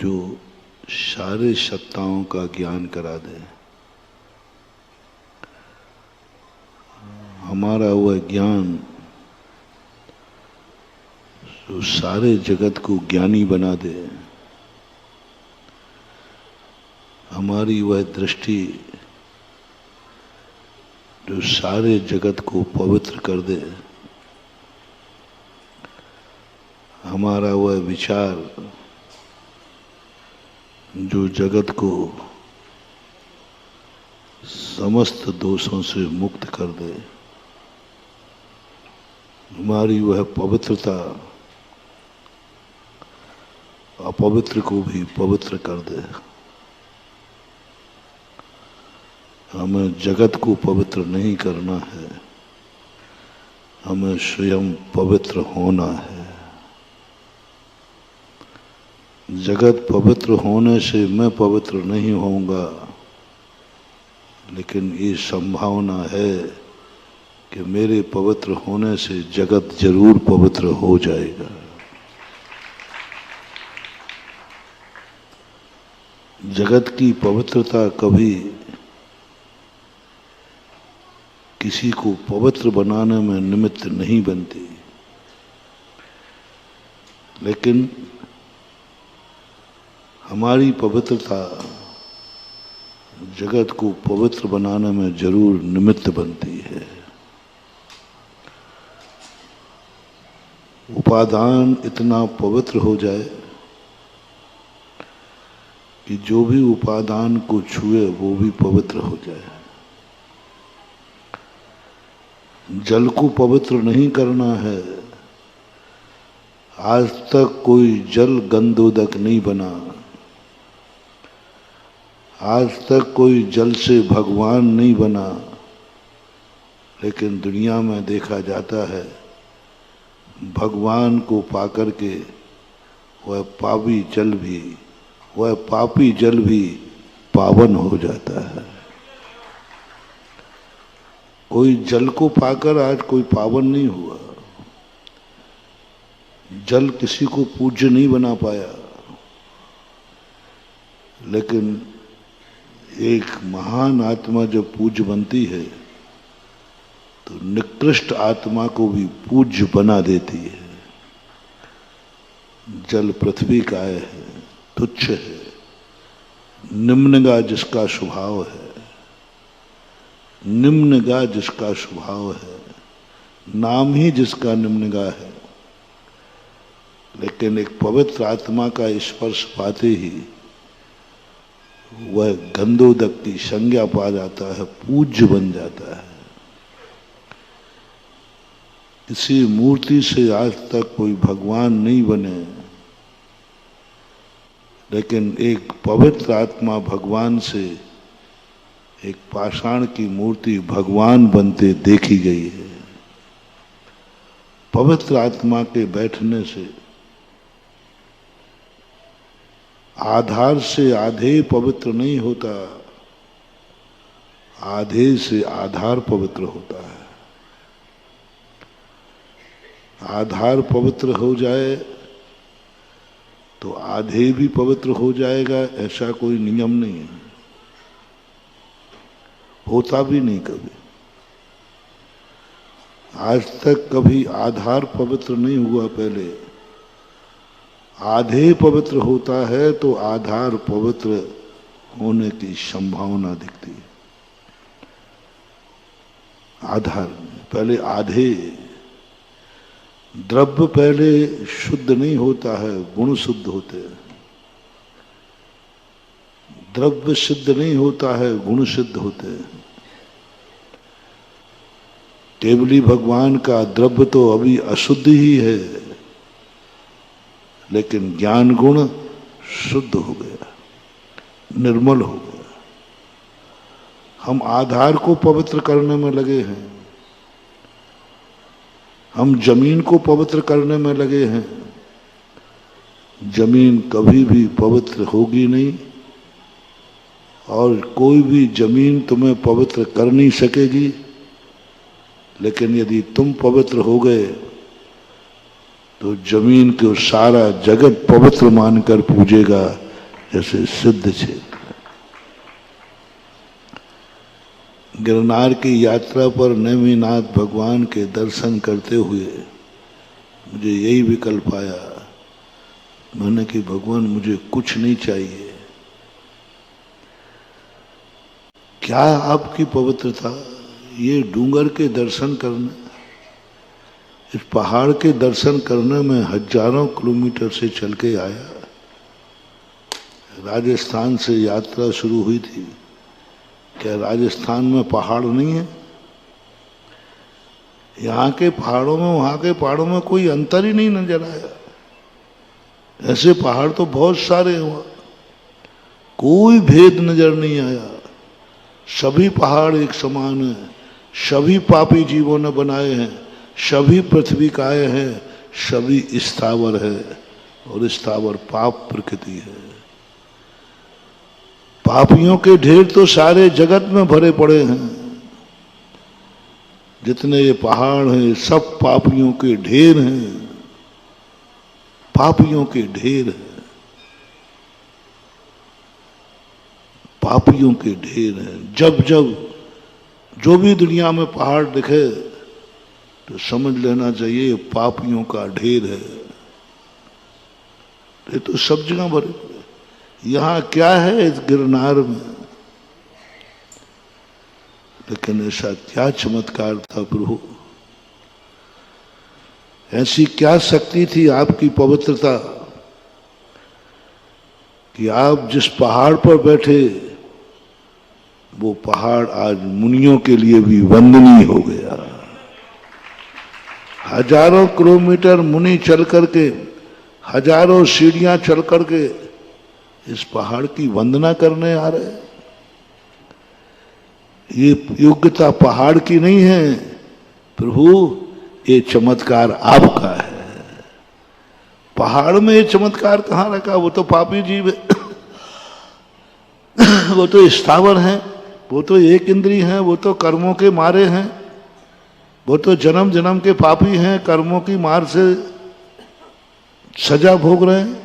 जो सारे सत्ताओं का ज्ञान करा दे, हमारा वह ज्ञान जो सारे जगत को ज्ञानी बना दे, हमारी वह दृष्टि जो सारे जगत को पवित्र कर दे, हमारा वह विचार जो जगत को समस्त दोषों से मुक्त कर दे, हमारी वह पवित्रता अपवित्र को भी पवित्र कर दे। हमें जगत को पवित्र नहीं करना है, हमें स्वयं पवित्र होना है। जगत पवित्र होने से मैं पवित्र नहीं होऊंगा, लेकिन ये संभावना है कि मेरे पवित्र होने से जगत जरूर पवित्र हो जाएगा। जगत की पवित्रता कभी किसी को पवित्र बनाने में निमित्त नहीं बनती, लेकिन हमारी पवित्रता जगत को पवित्र बनाने में जरूर निमित्त बनती है। उपादान इतना पवित्र हो जाए कि जो भी उपादान को छुए वो भी पवित्र हो जाए। जल को पवित्र नहीं करना है। आज तक कोई जल गंधोदक नहीं बना, आज तक कोई जल से भगवान नहीं बना, लेकिन दुनिया में देखा जाता है भगवान को पाकर के वह पापी जल भी पावन हो जाता है। कोई जल को पाकर आज कोई पावन नहीं हुआ। जल किसी को पूज्य नहीं बना पाया, लेकिन एक महान आत्मा जब पूज्य बनती है तो निकृष्ट आत्मा को भी पूज्य बना देती है। जल पृथ्वी काय है, तुच्छ है, निम्नगा जिसका स्वभाव है, निम्नगा जिसका स्वभाव है, नाम ही जिसका निम्नगा है, लेकिन एक पवित्र आत्मा का स्पर्श पाते ही वह गंधोदक की संज्ञा पा जाता है, पूज्य बन जाता है। किसी मूर्ति से आज तक कोई भगवान नहीं बने, लेकिन एक पवित्र आत्मा भगवान से एक पाषाण की मूर्ति भगवान बनते देखी गई है। पवित्र आत्मा के बैठने से आधार से आधे पवित्र नहीं होता, आधे से आधार पवित्र होता है। आधार पवित्र हो जाए तो आधे भी पवित्र हो जाएगा, ऐसा कोई नियम नहीं है, होता भी नहीं कभी। आज तक कभी आधार पवित्र नहीं हुआ। पहले आधे पवित्र होता है तो आधार पवित्र होने की संभावना दिखती है। आधार पहले आधे, द्रव्य पहले शुद्ध नहीं होता है, गुण शुद्ध होते हैं। द्रव्य सिद्ध नहीं होता है, गुण सिद्ध होते हैं। केवली भगवान का द्रव्य तो अभी अशुद्ध ही है, लेकिन ज्ञान गुण शुद्ध हो गया, निर्मल हो गया। हम आधार को पवित्र करने में लगे हैं, हम जमीन को पवित्र करने में लगे हैं। जमीन कभी भी पवित्र होगी नहीं, और कोई भी जमीन तुम्हें पवित्र कर नहीं सकेगी। लेकिन यदि तुम पवित्र हो गए तो जमीन को सारा जगत पवित्र मानकर पूजेगा, जैसे सिद्ध क्षेत्र। गिरनार की यात्रा पर नेमिनाथ भगवान के दर्शन करते हुए मुझे यही विकल्प आया। मैंने कि भगवान मुझे कुछ नहीं चाहिए, क्या आपकी पवित्रता, ये डूंगर के दर्शन करने, इस पहाड़ के दर्शन करने में हजारों किलोमीटर से चल के आया। राजस्थान से यात्रा शुरू हुई थी। क्या राजस्थान में पहाड़ नहीं है? यहाँ के पहाड़ों में वहाँ के पहाड़ों में कोई अंतर ही नहीं नजर आया। ऐसे पहाड़ तो बहुत सारे हुआ, कोई भेद नजर नहीं आया। सभी पहाड़ एक समान हैं, सभी पापी जीवों ने बनाए हैं, सभी पृथ्वी काये हैं, सभी स्थावर है और स्थावर पाप प्रकृति है। पापियों के ढेर तो सारे जगत में भरे पड़े हैं। जितने ये पहाड़ हैं सब पापियों के ढेर हैं, पापियों के ढेर हैं, पापियों के ढेर हैं। जब जब जो भी दुनिया में पहाड़ दिखे तो समझ लेना चाहिए ये पापियों का ढेर है। ये तो सब जगह भरे पड़े। यहां क्या है इस गिरनार में, लेकिन ऐसा क्या चमत्कार था प्रभु, ऐसी क्या शक्ति थी आपकी पवित्रता कि आप जिस पहाड़ पर बैठे वो पहाड़ आज मुनियों के लिए भी वंदनीय हो गया। हजारों किलोमीटर मुनि चल करके, हजारों सीढ़ियां चल करके इस पहाड़ की वंदना करने आ रहे। ये योग्यता पहाड़ की नहीं है प्रभु, ये चमत्कार आपका है। पहाड़ में ये चमत्कार कहां रखा, वो तो पापी जीव है, वो तो स्थावर हैं, वो तो एक इंद्रिय हैं, वो तो कर्मों के मारे हैं, वो तो जन्म जन्म के पापी हैं, कर्मों की मार से सजा भोग रहे हैं।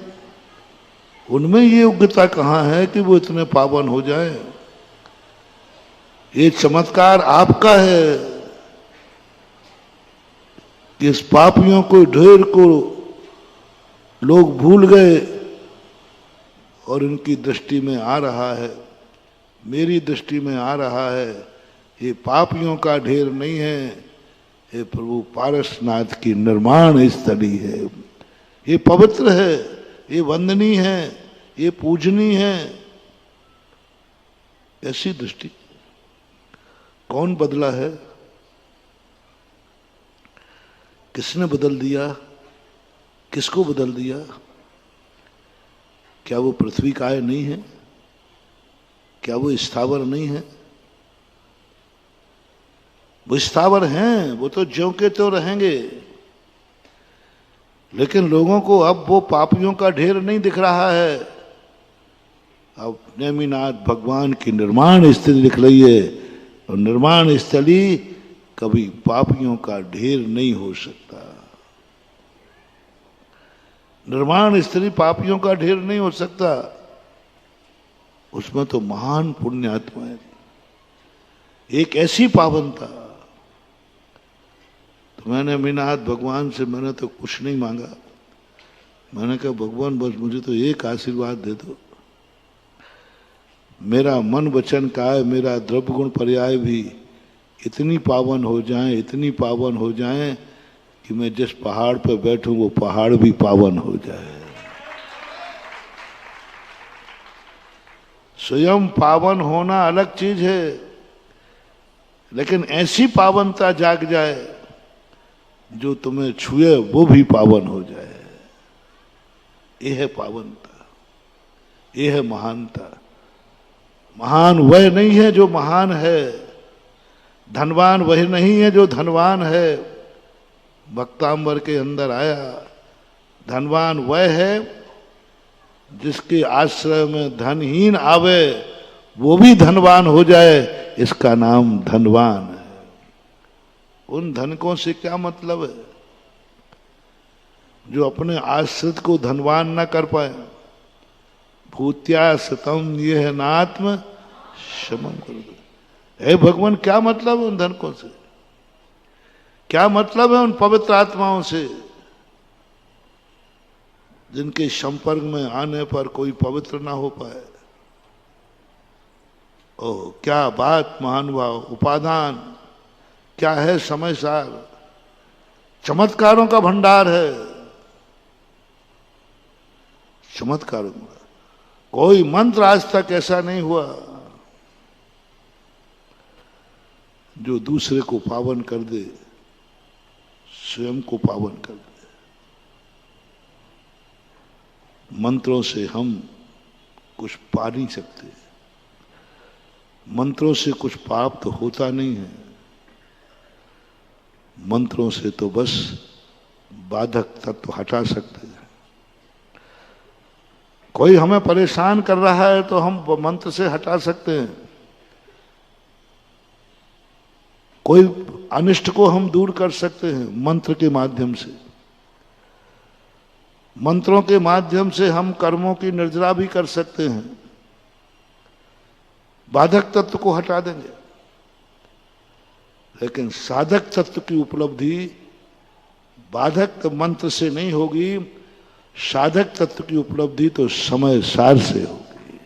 उनमें ये योग्यता कहां है कि वो इतने पावन हो जाए। ये चमत्कार आपका है कि इस पापियों को ढेर को लोग भूल गए और इनकी दृष्टि में आ रहा है, मेरी दृष्टि में आ रहा है। ये पापियों का ढेर नहीं है, ये प्रभु पारसनाथ की निर्माण स्थली है। ये पवित्र है, ये वंदनीय है, ये पूजनीय है। ऐसी दृष्टि कौन बदला है, किसने बदल दिया, किसको बदल दिया? क्या वो पृथ्वी काय नहीं है? क्या वो स्थावर नहीं है? वो स्थावर हैं, वो तो ज्यों के त्यों रहेंगे, लेकिन लोगों को अब वो पापियों का ढेर नहीं दिख रहा है। अब नेमिनाथ भगवान की निर्माण स्थली दिख रही है, और निर्माण स्थली कभी पापियों का ढेर नहीं हो सकता। निर्माण स्थली पापियों का ढेर नहीं हो सकता। उसमें तो महान पुण्यात्माएं, एक ऐसी पावनता। तो मैंने मीनाथ भगवान से मैंने तो कुछ नहीं मांगा, मैंने कहा भगवान बस मुझे तो एक आशीर्वाद दे दो, मेरा मन वचन काय, मेरा द्रव्य गुण पर्याय भी इतनी पावन हो जाएं, इतनी पावन हो जाएं कि मैं जिस पहाड़ पर बैठूं वो पहाड़ भी पावन हो जाए। स्वयं पावन होना अलग चीज है, लेकिन ऐसी पावनता जाग जाए जो तुम्हें छुए वो भी पावन हो जाए। ये है पावनता, ये है महानता। महान वह नहीं है जो महान है, धनवान वह नहीं है जो धनवान है। भक्तांबर के अंदर आया, धनवान वह है जिसके आश्रय में धनहीन आवे वो भी धनवान हो जाए, इसका नाम धनवान है। उन धनकों से क्या मतलब है जो अपने आश्रित को धनवान न कर पाए। भूत्या सतम ये है नात्म शमम करो। हे भगवान, क्या मतलब है उन धनकों से, क्या मतलब है उन पवित्र आत्माओं से जिनके संपर्क में आने पर कोई पवित्र ना हो पाए। ओह क्या बात महानुभाव, उपादान क्या है, समय सार चमत्कारों का भंडार है। चमत्कारों का कोई मंत्र आज तक ऐसा नहीं हुआ जो दूसरे को पावन कर दे, स्वयं को पावन कर दे। मंत्रों से हम कुछ पा नहीं सकते, मंत्रों से कुछ प्राप्त होता नहीं है। मंत्रों से तो बस बाधक तत्व हटा सकते हैं। कोई हमें परेशान कर रहा है तो हम मंत्र से हटा सकते हैं, कोई अनिष्ट को हम दूर कर सकते हैं मंत्र के माध्यम से। मंत्रों के माध्यम से हम कर्मों की निर्जरा भी कर सकते हैं, बाधक तत्व को हटा देंगे। लेकिन साधक तत्व की उपलब्धि बाधक मंत्र से नहीं होगी, साधक तत्व की उपलब्धि तो समय सार से होगी।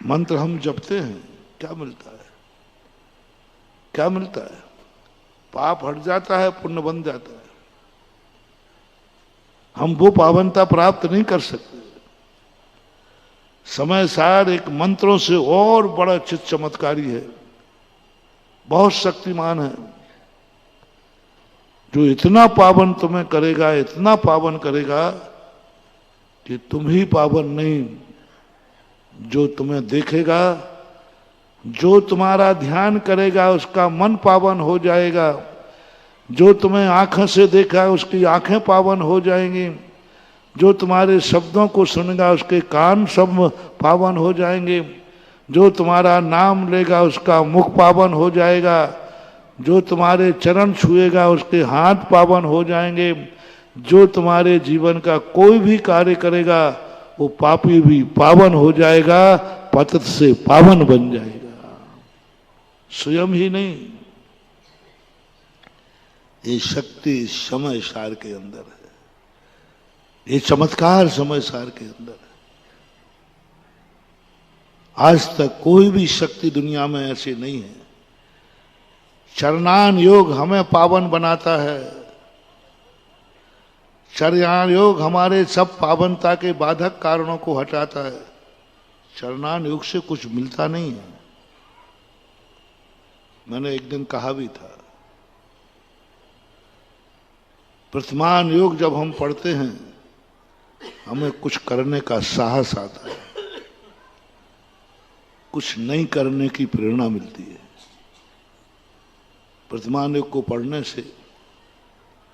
मंत्र हम जपते हैं, क्या मिलता है? क्या मिलता है? पाप हट जाता है, पुण्य बन जाता है। हम वो पावनता प्राप्त नहीं कर सकते। समय सार एक मंत्रों से और बड़ा चित चमत्कारी है, बहुत शक्तिमान है, जो इतना पावन तुम्हें करेगा, इतना पावन करेगा कि तुम ही पावन नहीं, जो तुम्हें देखेगा, जो तुम्हारा ध्यान करेगा उसका मन पावन हो जाएगा, जो तुम्हें आंखों से देखा उसकी आंखें पावन हो जाएंगी, जो तुम्हारे शब्दों को सुनेगा उसके कान सब पावन हो जाएंगे, जो तुम्हारा नाम लेगा उसका मुख पावन हो जाएगा, जो तुम्हारे चरण छुएगा उसके हाथ पावन हो जाएंगे, जो तुम्हारे जीवन का कोई भी कार्य करेगा वो पापी भी पावन हो जाएगा, पतित से पावन बन जाएगा। स्वयं ही नहीं, ये शक्ति समय सार के अंदर है, ये चमत्कार समय सार के अंदर है। आज तक कोई भी शक्ति दुनिया में ऐसी नहीं है। चरणान योग हमें पावन बनाता है, चरणान योग हमारे सब पावनता के बाधक कारणों को हटाता है। चरणान योग से कुछ मिलता नहीं है। मैंने एक दिन कहा भी था, प्रथमान योग जब हम पढ़ते हैं हमें कुछ करने का साहस आता है, कुछ नहीं करने की प्रेरणा मिलती है। प्रथमान योग को पढ़ने से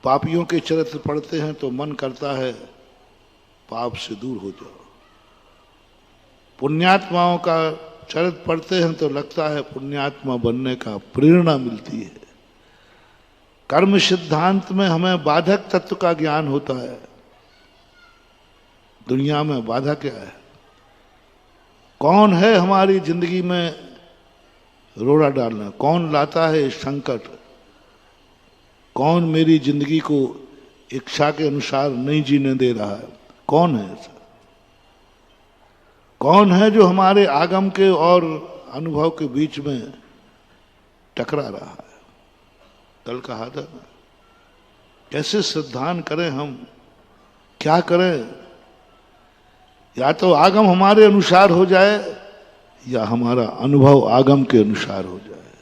पापियों के चरित्र पढ़ते हैं तो मन करता है पाप से दूर हो जाओ, पुण्यात्माओं का चरित्र पढ़ते हैं तो लगता है पुण्यात्मा बनने का प्रेरणा मिलती है। कर्म सिद्धांत में हमें बाधक तत्व का ज्ञान होता है। दुनिया में बाधा क्या है? कौन है हमारी जिंदगी में रोड़ा डालना? कौन लाता है संकट? कौन मेरी जिंदगी को इच्छा के अनुसार नहीं जीने दे रहा है? कौन है ऐसा? कौन है जो हमारे आगम के और अनुभव के बीच में टकरा रहा है? कल कहा था, कैसे श्रद्धान करें हम, क्या करें? या तो आगम हमारे अनुसार हो जाए या हमारा अनुभव आगम के अनुसार हो जाए।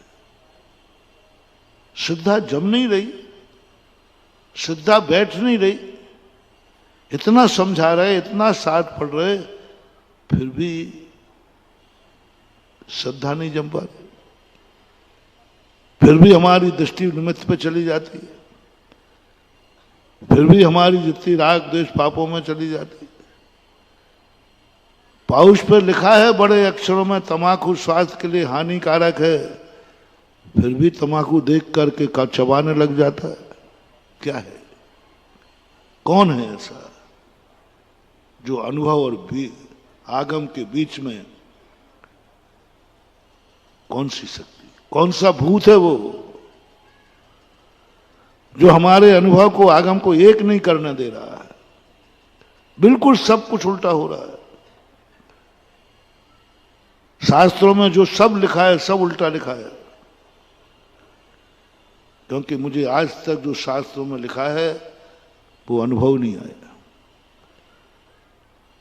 श्रद्धा जम नहीं रही, श्रद्धा बैठ नहीं रही। इतना समझा रहे, इतना साथ पढ़ रहे, फिर भी श्रद्धा नहीं जम पा रही। फिर भी हमारी दृष्टि निमित्त पे चली जाती है, फिर भी हमारी जितनी राग द्वेष पापों में चली जाती है। पाउच पर लिखा है बड़े अक्षरों में तम्बाकू स्वास्थ्य के लिए हानिकारक है, फिर भी तम्बाकू देख करके चबाने लग जाता है। क्या है? कौन है ऐसा जो अनुभव और आगम के बीच में? कौन सी शक्ति, कौन सा भूत है वो जो हमारे अनुभव को आगम को एक नहीं करने दे रहा है? बिल्कुल सब कुछ उल्टा हो रहा है। शास्त्रों में जो सब लिखा है सब उल्टा लिखा है। क्योंकि मुझे आज तक जो शास्त्रों में लिखा है वो अनुभव नहीं आया।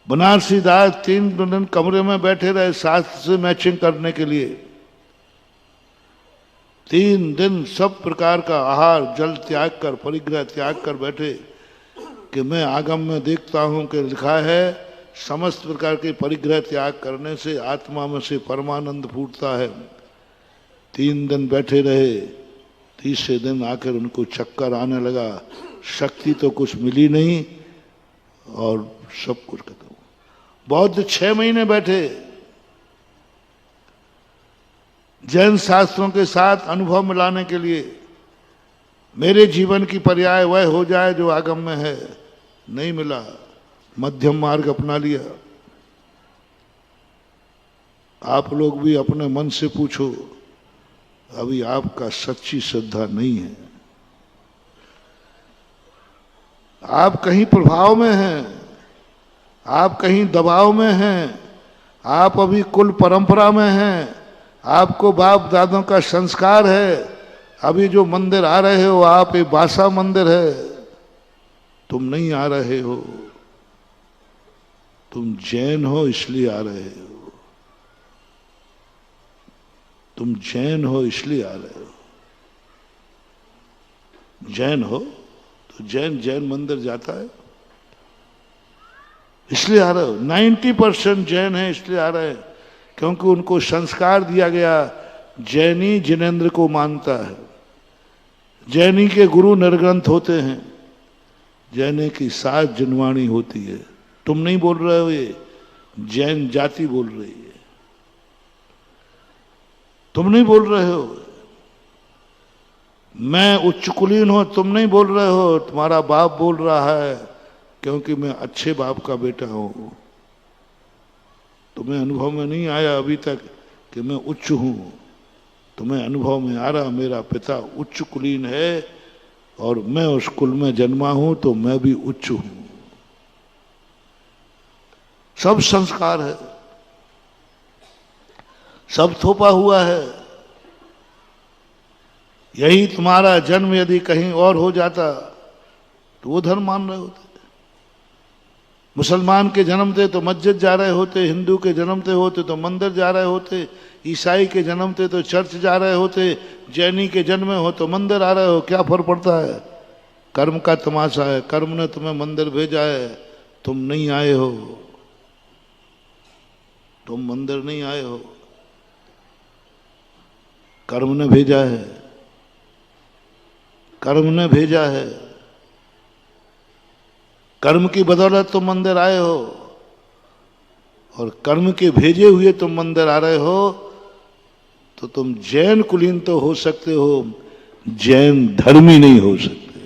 बनारसी दास 3 दिन कमरे में बैठे रहे शास्त्र से मैचिंग करने के लिए। 3 दिन सब प्रकार का आहार जल त्याग कर, परिग्रह त्याग कर बैठे। कि मैं आगम में देखता हूं कि लिखा है समस्त प्रकार के परिग्रह त्याग करने से आत्मा में से परमानंद फूटता है। 3 दिन बैठे रहे, तीसरे दिन आकर उनको चक्कर आने लगा, शक्ति तो कुछ मिली नहीं और सब कुछ खत्म। बौद्ध 6 महीने बैठे, जैन शास्त्रों के साथ अनुभव मिलाने के लिए, मेरे जीवन की पर्याय वह हो जाए जो आगम में है। नहीं मिला, मध्यम मार्ग अपना लिया। आप लोग भी अपने मन से पूछो, अभी आपका सच्ची श्रद्धा नहीं है, आप कहीं प्रभाव में हैं, आप कहीं दबाव में हैं, आप अभी कुल परंपरा में हैं, आपको बाप दादों का संस्कार है। अभी जो मंदिर आ रहे हो आप, एक बासा मंदिर है, तुम नहीं आ रहे हो, तुम जैन हो इसलिए आ रहे हो, तुम जैन हो इसलिए आ रहे हो। जैन हो तो जैन मंदिर जाता है इसलिए आ रहे हो। 90% जैन है इसलिए आ रहे हैं क्योंकि उनको संस्कार दिया गया। जैनी जिनेंद्र को मानता है, जैनी के गुरु निर्ग्रंथ होते हैं, जैनी की 7 जनवाणी होती है। तुम नहीं बोल रहे हो, ये जैन जाति बोल रही है, तुम नहीं बोल रहे हो। मैं उच्च कुलीन हूं, तुम नहीं बोल रहे हो, तुम्हारा बाप बोल रहा है क्योंकि मैं अच्छे बाप का बेटा हूं। तुम्हें अनुभव में नहीं आया अभी तक कि मैं उच्च हूं, तुम्हें अनुभव में आ रहा मेरा पिता उच्च कुलीन है और मैं उस कुल में जन्मा हूं तो मैं भी उच्च हूं। सब संस्कार है, सब थोपा हुआ है। यही तुम्हारा जन्म यदि कहीं और हो जाता तो वो धर्म मान रहे होते। मुसलमान के जन्मते तो मस्जिद जा रहे होते, हिंदू के जन्मते होते तो मंदिर जा रहे होते, ईसाई के जन्मते तो चर्च जा रहे होते, जैनी के जन्मे हो तो मंदिर आ रहे हो। क्या फर्क पड़ता है? कर्म का तमाशा है। कर्म ने तुम्हें मंदिर भेजा है, तुम नहीं आए हो, तुम मंदिर नहीं आए हो, कर्म ने भेजा है, कर्म ने भेजा है। कर्म की बदौलत तुम मंदिर आए हो और कर्म के भेजे हुए तुम मंदिर आ रहे हो तो तुम जैन कुलीन तो हो सकते हो, जैन धर्मी नहीं हो सकते।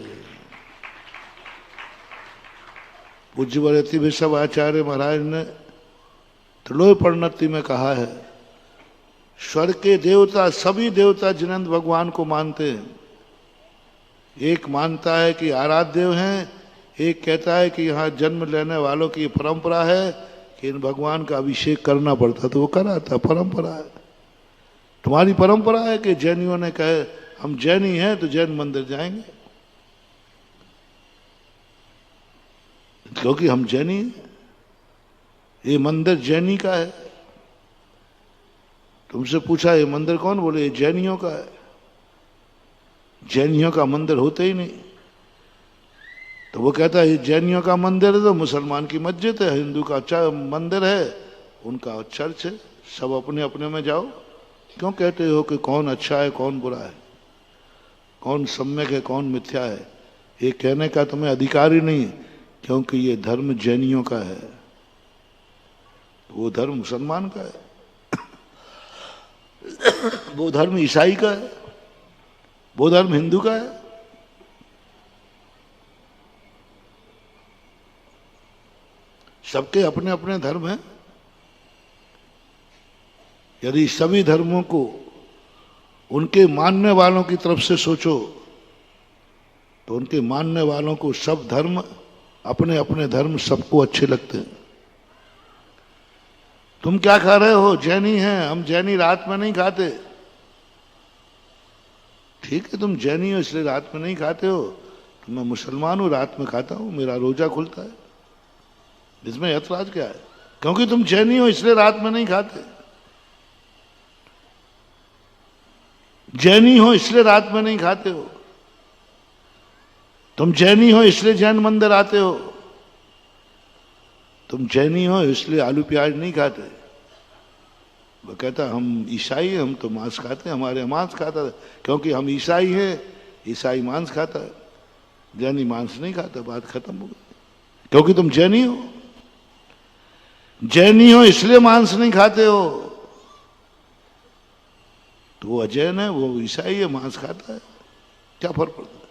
पूज्य वरति विश्व आचार्य महाराज ने त्रिलोय परिणति में कहा है, स्वर्ग के देवता, सभी देवता जिनेंद्र भगवान को मानते हैं। एक मानता है कि आराध्य हैं, एक कहता है कि यहाँ जन्म लेने वालों की परंपरा है कि इन भगवान का अभिषेक करना पड़ता, तो वो कराता। परंपरा है, तुम्हारी परंपरा है कि जैनियों ने कहे हम जैनी हैं तो जैन मंदिर जाएंगे क्योंकि हम जैनी हैं, ये मंदिर जैनी का है। तुमसे पूछा ये मंदिर कौन? बोले ये जैनियों का है। जैनियों का मंदिर होते ही नहीं। तो वो कहता है जैनियों का मंदिर है तो मुसलमान की मस्जिद है, हिंदू का मंदिर है, उनका चर्च है, सब अपने अपने में जाओ। क्यों कहते हो कि कौन अच्छा है कौन बुरा है, कौन सम्यक है कौन मिथ्या है? ये कहने का तुम्हें अधिकार ही नहीं, क्योंकि ये धर्म जैनियों का है, वो धर्म मुसलमान का है, वो धर्म ईसाई का है, वो धर्म हिंदू का है। सबके अपने अपने धर्म हैं। यदि सभी धर्मों को उनके मानने वालों की तरफ से सोचो तो उनके मानने वालों को सब धर्म, अपने अपने धर्म सबको अच्छे लगते हैं। तुम क्या खा रहे हो? जैनी हैं हम, जैनी रात में नहीं खाते। ठीक है, तुम जैनी हो इसलिए रात में नहीं खाते हो, तो मैं मुसलमान हूं, रात में खाता हूं, मेरा रोजा खुलता है, इसमें ऐतराज क्या है? क्योंकि तुम जैनी हो इसलिए रात में नहीं खाते, जैनी हो इसलिए रात में नहीं खाते हो। तुम जैनी हो इसलिए जैन मंदिर आते हो, तुम जैनी हो इसलिए आलू प्याज नहीं खाते। वो कहता हम ईसाई हैं, हम तो मांस खाते हैं, हमारे मांस खाता है, क्योंकि हम ईसाई हैं, ईसाई मांस खाता है, जैनी मांस नहीं खाता। बात खत्म हो गई, क्योंकि तुम जैनी हो। जैनी हो इसलिए मांस नहीं खाते हो, तो वो अजैन है, वो ईसाई है, मांस खाता है, क्या फर्क पड़ता है।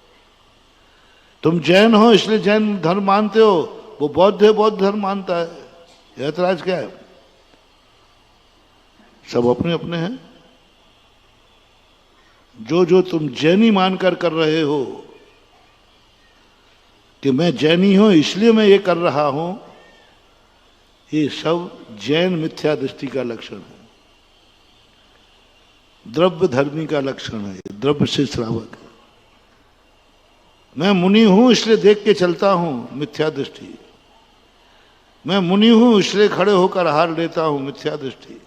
तुम जैन हो इसलिए जैन धर्म मानते हो, वो बौद्ध है, बौद्ध धर्म मानता है, ऐतराज क्या है। सब अपने अपने हैं। जो जो तुम जैनी मानकर कर रहे हो कि मैं जैनी हूं इसलिए मैं ये कर रहा हूं, ये सब जैन मिथ्या दृष्टि का लक्षण है, द्रव्य धर्मी का लक्षण है, द्रव्य से श्रावक है। मैं मुनि हूं इसलिए देख के चलता हूं, मिथ्या दृष्टि। मैं मुनि हूं इसलिए खड़े होकर आहार लेता हूं, मिथ्या दृष्टि।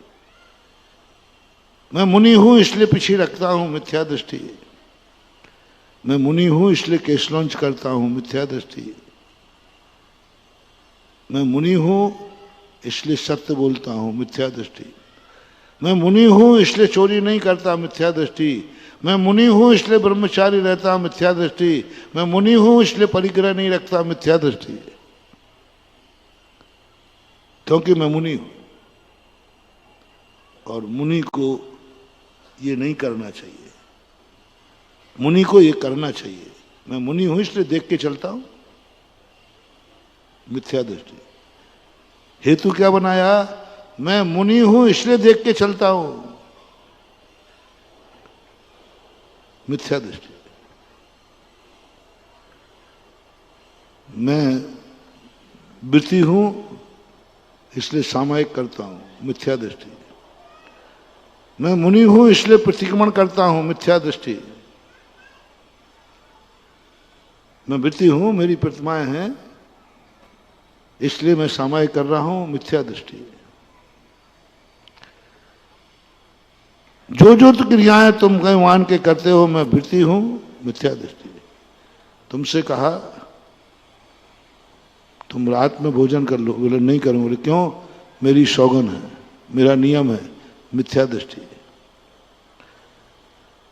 मैं मुनि हूं इसलिए पीछे रखता हूं, मिथ्या दृष्टि। मैं मुनि हूं इसलिए केस लॉन्च करता हूं, मिथ्या दृष्टि। मैं मुनि हूं इसलिए सत्य बोलता हूं, मिथ्या दृष्टि। मैं मुनि हूं इसलिए चोरी नहीं करता, मिथ्या दृष्टि। मैं मुनि हूं इसलिए ब्रह्मचारी रहता हूं, मिथ्या दृष्टि। मैं मुनि हूं इसलिए परिग्रह नहीं रखता, मिथ्या दृष्टि, क्योंकि मैं मुनि हूं। और मुनि को ये नहीं करना चाहिए, मुनि को ये करना चाहिए। मैं मुनि हूं इसलिए देख के चलता हूं, मिथ्या दृष्टि। हेतु क्या बनाया, मैं मुनि हूं इसलिए देख के चलता हूं, मिथ्या दृष्टि। मैं वृत्ति हूं इसलिए सामायिक करता हूं, मिथ्या दृष्टि। मैं मुनि हूं इसलिए प्रतिक्रमण करता हूं, मिथ्या दृष्टि। मैं वृत्ति हूं, मेरी प्रतिमाएं हैं, इसलिए मैं सामायिक कर रहा हूं, मिथ्या दृष्टि। जो जो तो क्रियाएं तुम कहीं मान के करते हो मैं वृत्ति हूं, मिथ्या दृष्टि। तुमसे कहा तुम रात में भोजन कर लो, बोले नहीं करूंगा। बोले क्यों, मेरी सौगन है, मेरा नियम है, मिथ्या दृष्टि।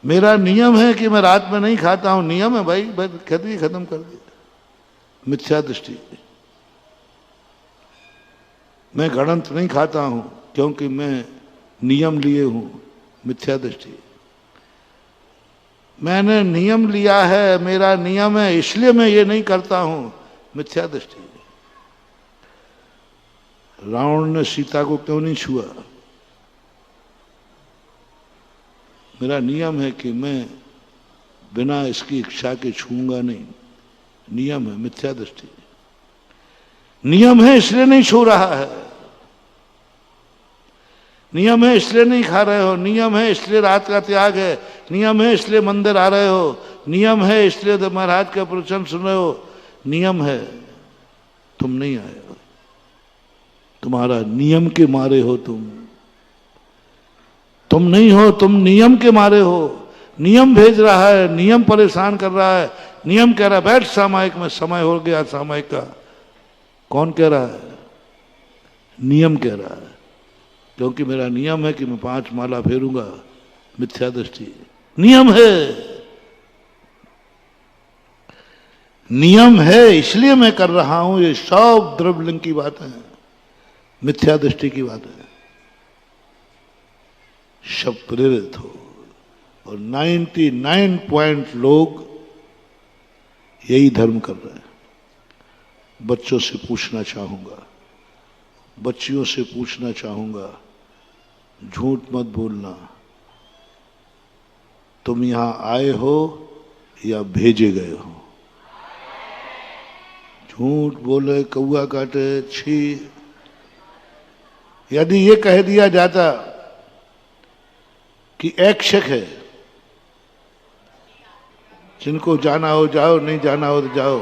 मेरा नियम है कि मैं रात में नहीं खाता हूं, नियम है भाई, खेती खत्म कर दिया, मिथ्या दृष्टि। मैं गणंत नहीं खाता हूं क्योंकि मैं नियम लिए हूं, मिथ्या दृष्टि। मैंने नियम लिया है, मेरा नियम है, इसलिए मैं ये नहीं करता हूं, मिथ्या दृष्टि। रावण ने सीता को क्यों नहीं छुआ, मेरा नियम है कि मैं बिना इसकी इच्छा के छूंगा नहीं, नियम है, मिथ्या दृष्टि। नियम है इसलिए नहीं छू रहा है, नियम है इसलिए नहीं खा रहे हो, नियम है इसलिए रात का त्याग है, नियम है इसलिए मंदिर आ रहे हो, नियम है इसलिए तो महाराज का प्रवचन सुन रहे हो, नियम है। तुम नहीं आए हो, तुम्हारा नियम के मारे हो, तुम नहीं हो, तुम नियम के मारे हो। नियम भेज रहा है, नियम परेशान कर रहा है, नियम कह रहा है बैठ सामायिक में, समय हो गया सामायिक का। कौन कह रहा है, नियम कह रहा है, क्योंकि मेरा नियम है कि मैं 5 माला फेरूंगा, मिथ्या दृष्टि। नियम है, नियम है इसलिए मैं कर रहा हूं, ये सब द्रव्यलिंग की बात है, मिथ्या दृष्टि की बात है। सब प्रेरित हो, और 99 लोग यही धर्म कर रहे हैं। बच्चों से पूछना चाहूंगा, बच्चियों से पूछना चाहूंगा, झूठ मत बोलना, तुम यहां आए हो या भेजे गए हो। झूठ बोले कौआ काटे छी। यदि ये कह दिया जाता कि ऐच्छिक है, जिनको जाना हो जाओ, नहीं जाना हो तो जाओ,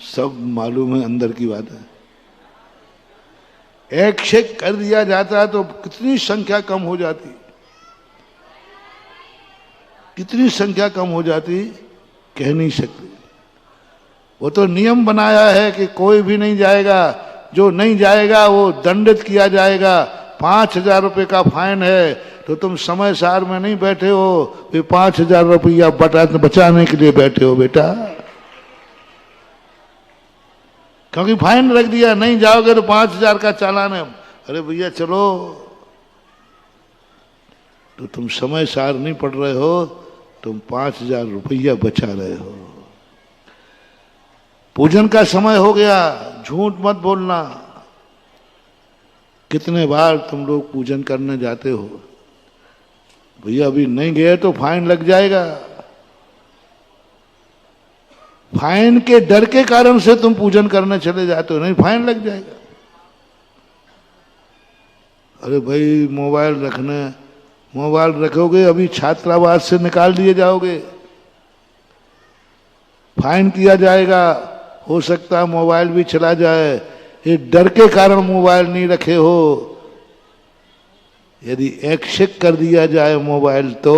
सब मालूम है, अंदर की बात है। ऐच्छिक कर दिया जाता तो कितनी संख्या कम हो जाती, कितनी संख्या कम हो जाती। कह नहीं सकते। वो तो नियम बनाया है कि कोई भी नहीं जाएगा, जो नहीं जाएगा वो दंडित किया जाएगा, 5,000 रुपये का फाइन है। तो तुम समय सार में नहीं बैठे हो, वे 5,000 रुपया बचाने के लिए बैठे हो बेटा, क्योंकि फाइन रख दिया, नहीं जाओगे तो 5,000 का चालान है। अरे भैया चलो, तो तुम समय सार नहीं पढ़ रहे हो, तुम 5,000 रुपया बचा रहे हो। पूजन का समय हो गया, झूठ मत बोलना। कितने बार तुम लोग पूजन करने जाते हो, भैया अभी नहीं गए तो फाइन लग जाएगा। फाइन के डर के कारण से तुम पूजन करने चले जाते हो, नहीं फाइन लग जाएगा। अरे भाई मोबाइल रखना, मोबाइल रखोगे अभी छात्रावास से निकाल दिए जाओगे, फाइन किया जाएगा, हो सकता है मोबाइल भी चला जाए। ये डर के कारण मोबाइल नहीं रखे हो। यदि एक्सेक कर दिया जाए मोबाइल तो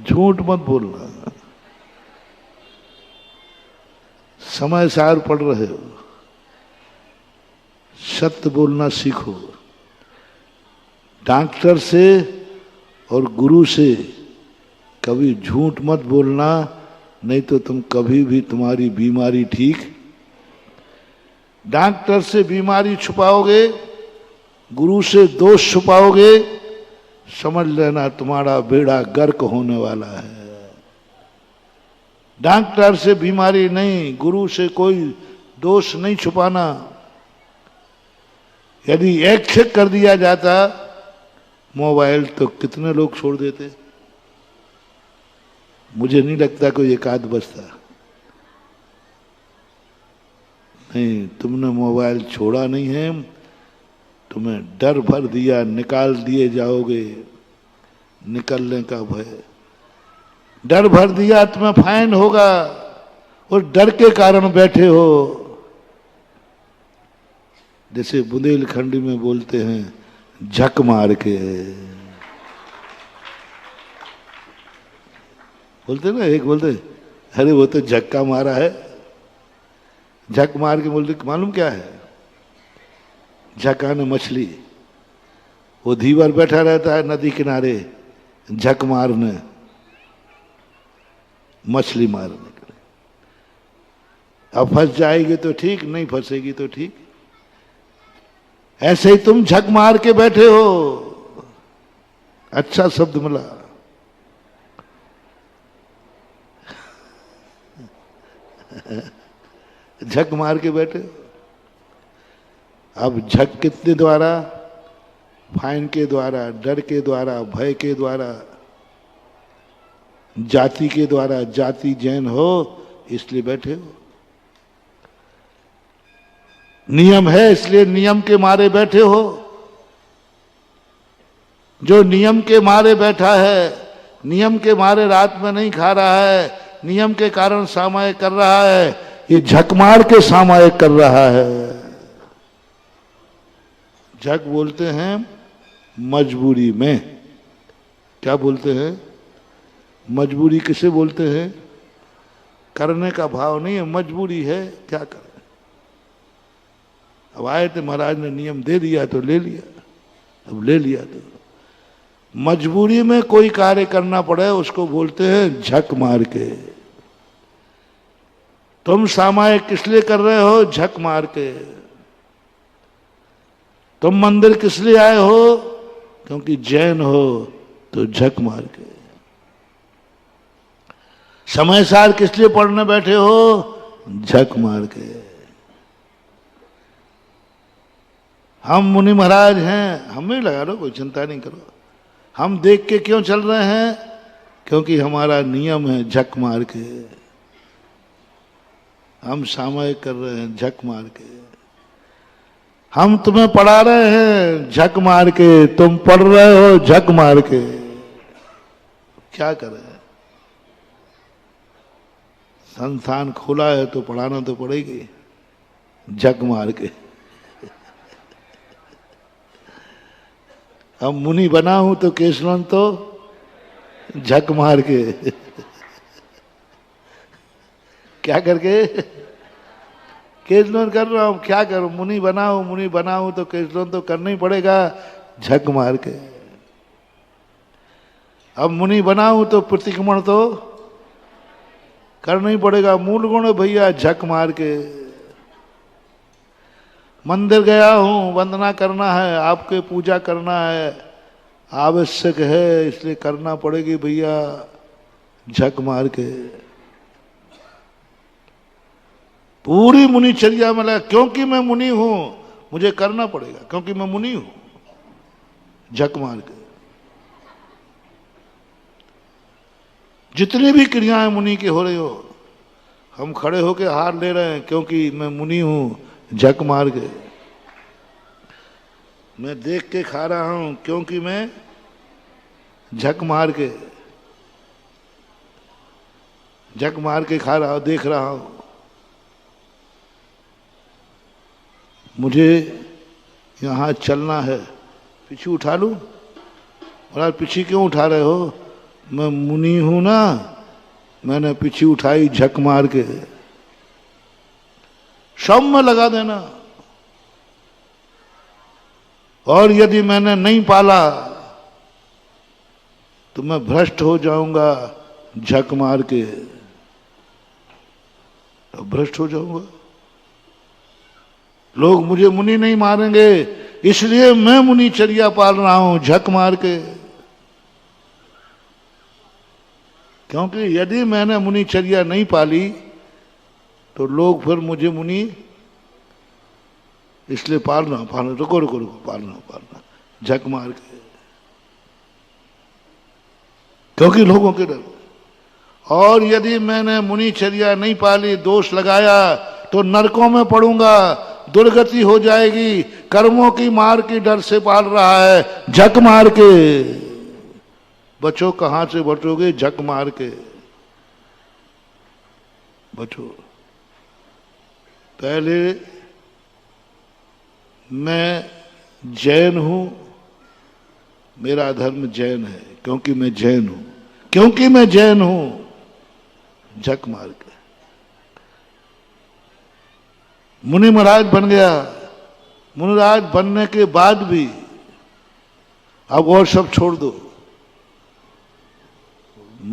झूठ मत बोलना, समय सार पढ़ रहे हो, सत्य बोलना सीखो। डॉक्टर से और गुरु से कभी झूठ मत बोलना, नहीं तो तुम कभी भी तुम्हारी बीमारी ठीक। डॉक्टर से बीमारी छुपाओगे, गुरु से दोष छुपाओगे, समझ लेना तुम्हारा बेड़ा गर्क होने वाला है। डॉक्टर से बीमारी नहीं, गुरु से कोई दोष नहीं छुपाना। यदि एक चेक कर दिया जाता मोबाइल तो कितने लोग छोड़ देते। मुझे नहीं लगता कोई एक आध बचता। नहीं, तुमने मोबाइल छोड़ा नहीं है, तुम्हें डर भर दिया, निकाल दिए जाओगे, निकलने का भय, डर भर दिया तुम्हें फाइन होगा, और डर के कारण बैठे हो। जैसे बुंदेलखंडी में बोलते हैं झक मार के, बोलते ना, एक बोलते अरे वो तो झक्का मारा है, झक मार के बोलते मालूम क्या है, झकाने मछली, वो धीवर बैठा रहता है नदी किनारे, झक मारने, मछली मारने के लिए। अब फंस जाएगी तो ठीक, नहीं फंसेगी तो ठीक। ऐसे ही तुम झक मार के बैठे हो। अच्छा शब्द मिला, झक मार के बैठे हो। अब झक कितने द्वारा? फाइन के द्वारा, डर के द्वारा, भय के द्वारा, जाति के द्वारा। जाति जैन हो इसलिए बैठे हो, नियम है इसलिए नियम के मारे बैठे हो। जो नियम के मारे बैठा है, नियम के मारे रात में नहीं खा रहा है, नियम के कारण सामायिक कर रहा है, ये झक मार के सामायिक कर रहा है। झक बोलते हैं मजबूरी में। क्या बोलते हैं? मजबूरी किसे बोलते हैं? करने का भाव नहीं है, मजबूरी है, क्या करें। अब आए थे महाराज ने नियम दे दिया तो ले लिया, अब ले लिया तो मजबूरी में कोई कार्य करना पड़े उसको बोलते हैं झक मार के। तुम सामायिक किस लिए कर रहे हो? झक मार के। तुम मंदिर किस लिए आए हो? क्योंकि जैन हो, तो झक मार के। समय सार किस लिए पढ़ने बैठे हो? झक मार के। हम मुनि महाराज हैं, हमें लगा लो, कोई चिंता नहीं करो। हम देख के क्यों चल रहे हैं? क्योंकि हमारा नियम है झक मार के। हम सामायिक कर रहे हैं झक मार के। हम तुम्हें पढ़ा रहे हैं झक मार के, तुम पढ़ रहे हो झक मार के। क्या करें? संस्थान खोला है तो पढ़ाना तो पड़ेगी, झक मार के। अब मुनि बना हूं तो केशवन तो झक मार के। क्या करके? केश लोन कर रहा हूं, क्या करूं? मुनि बनाऊं तो केश लोन तो करना ही पड़ेगा झक मार के। अब मुनि बनाऊं तो प्रतिक्रमण तो करना ही पड़ेगा। मूल गुण भैया झक मार के। मंदिर गया हूं, वंदना करना है, आपके पूजा करना है, आवश्यक है, इसलिए करना पड़ेगी भैया झक मार के। पूरी मुनिचर्या में लगा, क्योंकि मैं मुनि हूं मुझे करना पड़ेगा, क्योंकि मैं मुनि हूं झक मार के। जितनी भी क्रियाएं मुनि की हो रही हो, हम खड़े होकर हार ले रहे हैं क्योंकि मैं मुनि हूं झक मार के। मैं देख के खा रहा हूं क्योंकि मैं झक मार के खा रहा हूं, देख रहा हूं। मुझे यहां चलना है, पीछे उठा लूं? और पीछे क्यों उठा रहे हो? मैं मुनि हूं ना, मैंने पीछे उठाई झक मार के। सब में लगा देना। और यदि मैंने नहीं पाला तो मैं भ्रष्ट हो जाऊंगा झक मार के। तो भ्रष्ट हो जाऊंगा, लोग मुझे मुनि नहीं मारेंगे, इसलिए मैं मुनिचर्या पाल रहा हूं झक मार के। क्योंकि यदि मैंने मुनिचर्या नहीं पाली तो लोग फिर मुझे मुनि इसलिए पालना रुको पालना झक मार के, क्योंकि लोगों के डर। और यदि मैंने मुनिचर्या नहीं पाली, दोष लगाया, तो नरकों में पड़ूंगा, दुर्गति हो जाएगी। कर्मों की मार की डर से पाल रहा है झक मार के। बचो, कहां से बचोगे? झक मार के बचो। पहले मैं जैन हूं, मेरा धर्म जैन है, क्योंकि मैं जैन हूं झक मार के। मुनि महाराज बन गया। मुनिराज बनने के बाद भी अब और सब छोड़ दो,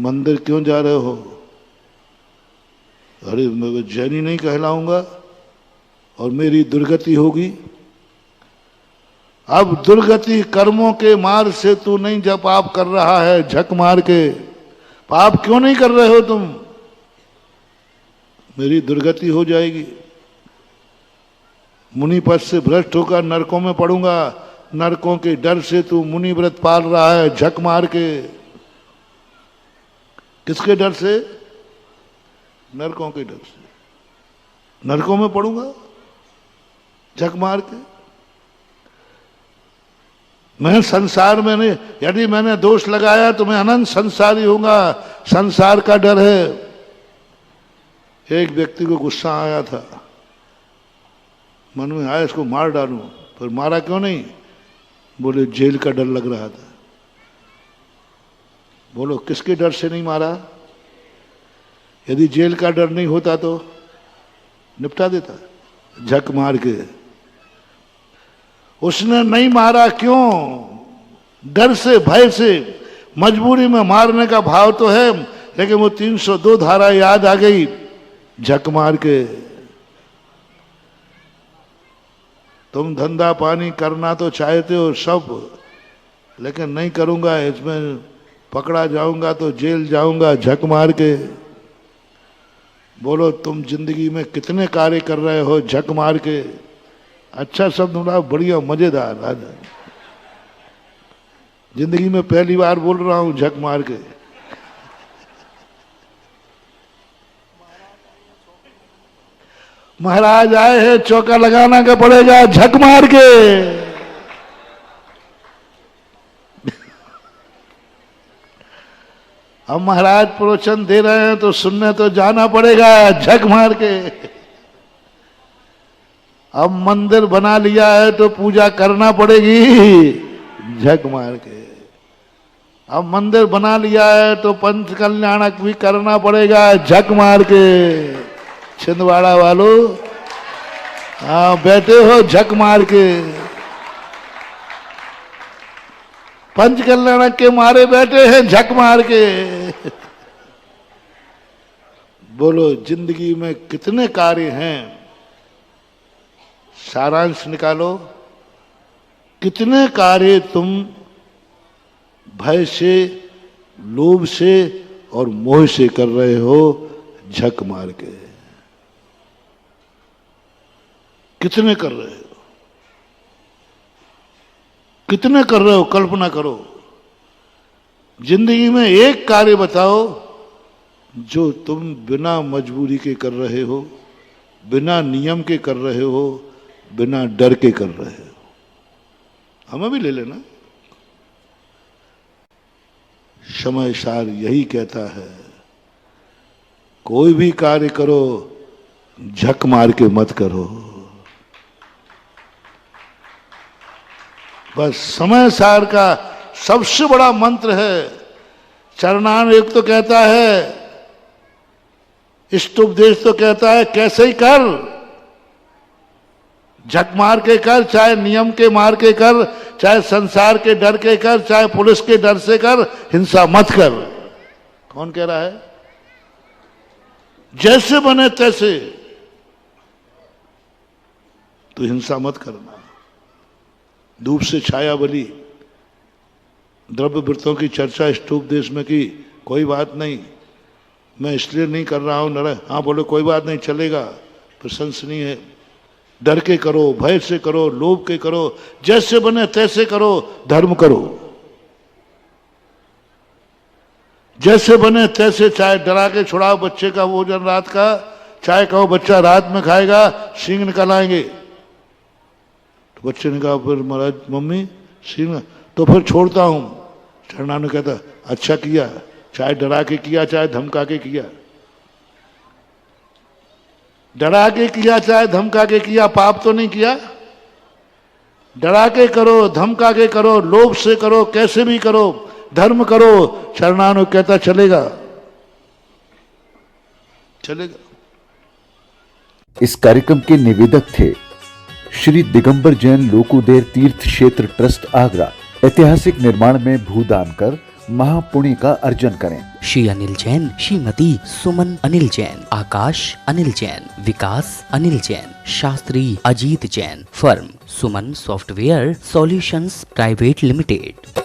मंदिर क्यों जा रहे हो? अरे मैं जैनी नहीं कहलाऊंगा और मेरी दुर्गति होगी। अब दुर्गति कर्मों के मार से तू नहीं, जब पाप कर रहा है झक मार के। पाप क्यों नहीं कर रहे हो तुम? मेरी दुर्गति हो जाएगी। मुनि पद से भ्रष्ट होकर नरकों में पड़ूंगा। नरकों के डर से तू मुनि व्रत पाल रहा है झक मार के। किसके डर से? नरकों के डर से। नरकों में पड़ूंगा झक मार के। मैं संसार में नहीं, यदि मैंने दोष लगाया तो मैं अनंत संसारी होऊंगा। संसार का डर है। एक व्यक्ति को गुस्सा आया था, मन में आया इसको मार डालूं, पर मारा क्यों नहीं? बोले जेल का डर लग रहा था। बोलो किसके डर से नहीं मारा? यदि जेल का डर नहीं होता तो निपटा देता झक मार के। उसने नहीं मारा, क्यों? डर से, भय से। मजबूरी में मारने का भाव तो है, लेकिन वो 302 धारा याद आ गई झक मार के। तुम धंधा पानी करना तो चाहते हो सब, लेकिन नहीं करूंगा, इसमें पकड़ा जाऊंगा तो जेल जाऊंगा झक मार के। बोलो तुम जिंदगी में कितने कार्य कर रहे हो झक मार के। अच्छा शब्द बोला, बढ़िया मजेदार। जिंदगी में पहली बार बोल रहा हूं झक मार के। महाराज आए हैं, चौका लगाना का पड़ेगा झक मार के। अब महाराज प्रवचन दे रहे हैं तो सुनने तो जाना पड़ेगा झक मार के। अब मंदिर बना लिया है तो पूजा करना पड़ेगी झक मार के। अब मंदिर बना लिया है तो पंच कल्याणक भी करना पड़ेगा झक मार के। छिंदवाड़ा वालों, हाँ बैठे हो झक मार के, पंचकल्याण के मारे बैठे हैं झक मार के। बोलो जिंदगी में कितने कार्य हैं, सारांश निकालो। कितने कार्य तुम भय से, लोभ से और मोह से कर रहे हो झक मार के? कितने कर रहे हो? कितने कर रहे हो? कल्पना करो। जिंदगी में एक कार्य बताओ जो तुम बिना मजबूरी के कर रहे हो, बिना नियम के कर रहे हो, बिना डर के कर रहे हो। हमें भी ले लेना। समय सार यही कहता है, कोई भी कार्य करो झक मार के मत करो। बस समय सार का सबसे बड़ा मंत्र है। चरणान एक तो कहता है, इष्टोपदेश तो कहता है कैसे ही कर, झक मार के कर, चाहे नियम के मार के कर, चाहे संसार के डर के कर, चाहे पुलिस के डर से कर, हिंसा मत कर। कौन कह रहा है? जैसे बने तैसे तो हिंसा मत करना। धूप से छाया बली, द्रव्य वृत्तों की चर्चा इष्टोपदेश में की, कोई बात नहीं, मैं इसलिए नहीं कर रहा हूं नर। हाँ बोलो कोई बात नहीं, चलेगा, प्रशंसनीय है। डर के करो, भय से करो, लोभ के करो, जैसे बने तैसे करो, धर्म करो। जैसे बने तैसे, चाहे डरा के छुड़ाओ बच्चे का भोजन रात का, चाहे कहो बच्चा रात में खाएगा सींग निकल आएंगे। तो बच्चे ने कहा फिर महाराज मम्मी सींग, तो फिर छोड़ता हूं। चरणानु कहता अच्छा किया, चाहे डरा के किया चाहे धमका के किया, डरा के किया चाहे धमका के किया, पाप तो नहीं किया। डरा के करो, धमका के करो, लोभ से करो, कैसे भी करो, धर्म करो। चरणानु कहता चलेगा, चलेगा। इस कार्यक्रम के निवेदक थे श्री दिगंबर जैन लोकोदय तीर्थ क्षेत्र ट्रस्ट आगरा। ऐतिहासिक निर्माण में भूदान कर महापुण्य का अर्जन करें। श्री अनिल जैन, श्रीमती सुमन अनिल जैन, आकाश अनिल जैन, विकास अनिल जैन, शास्त्री अजीत जैन, फर्म सुमन सॉफ्टवेयर सॉल्यूशंस प्राइवेट लिमिटेड।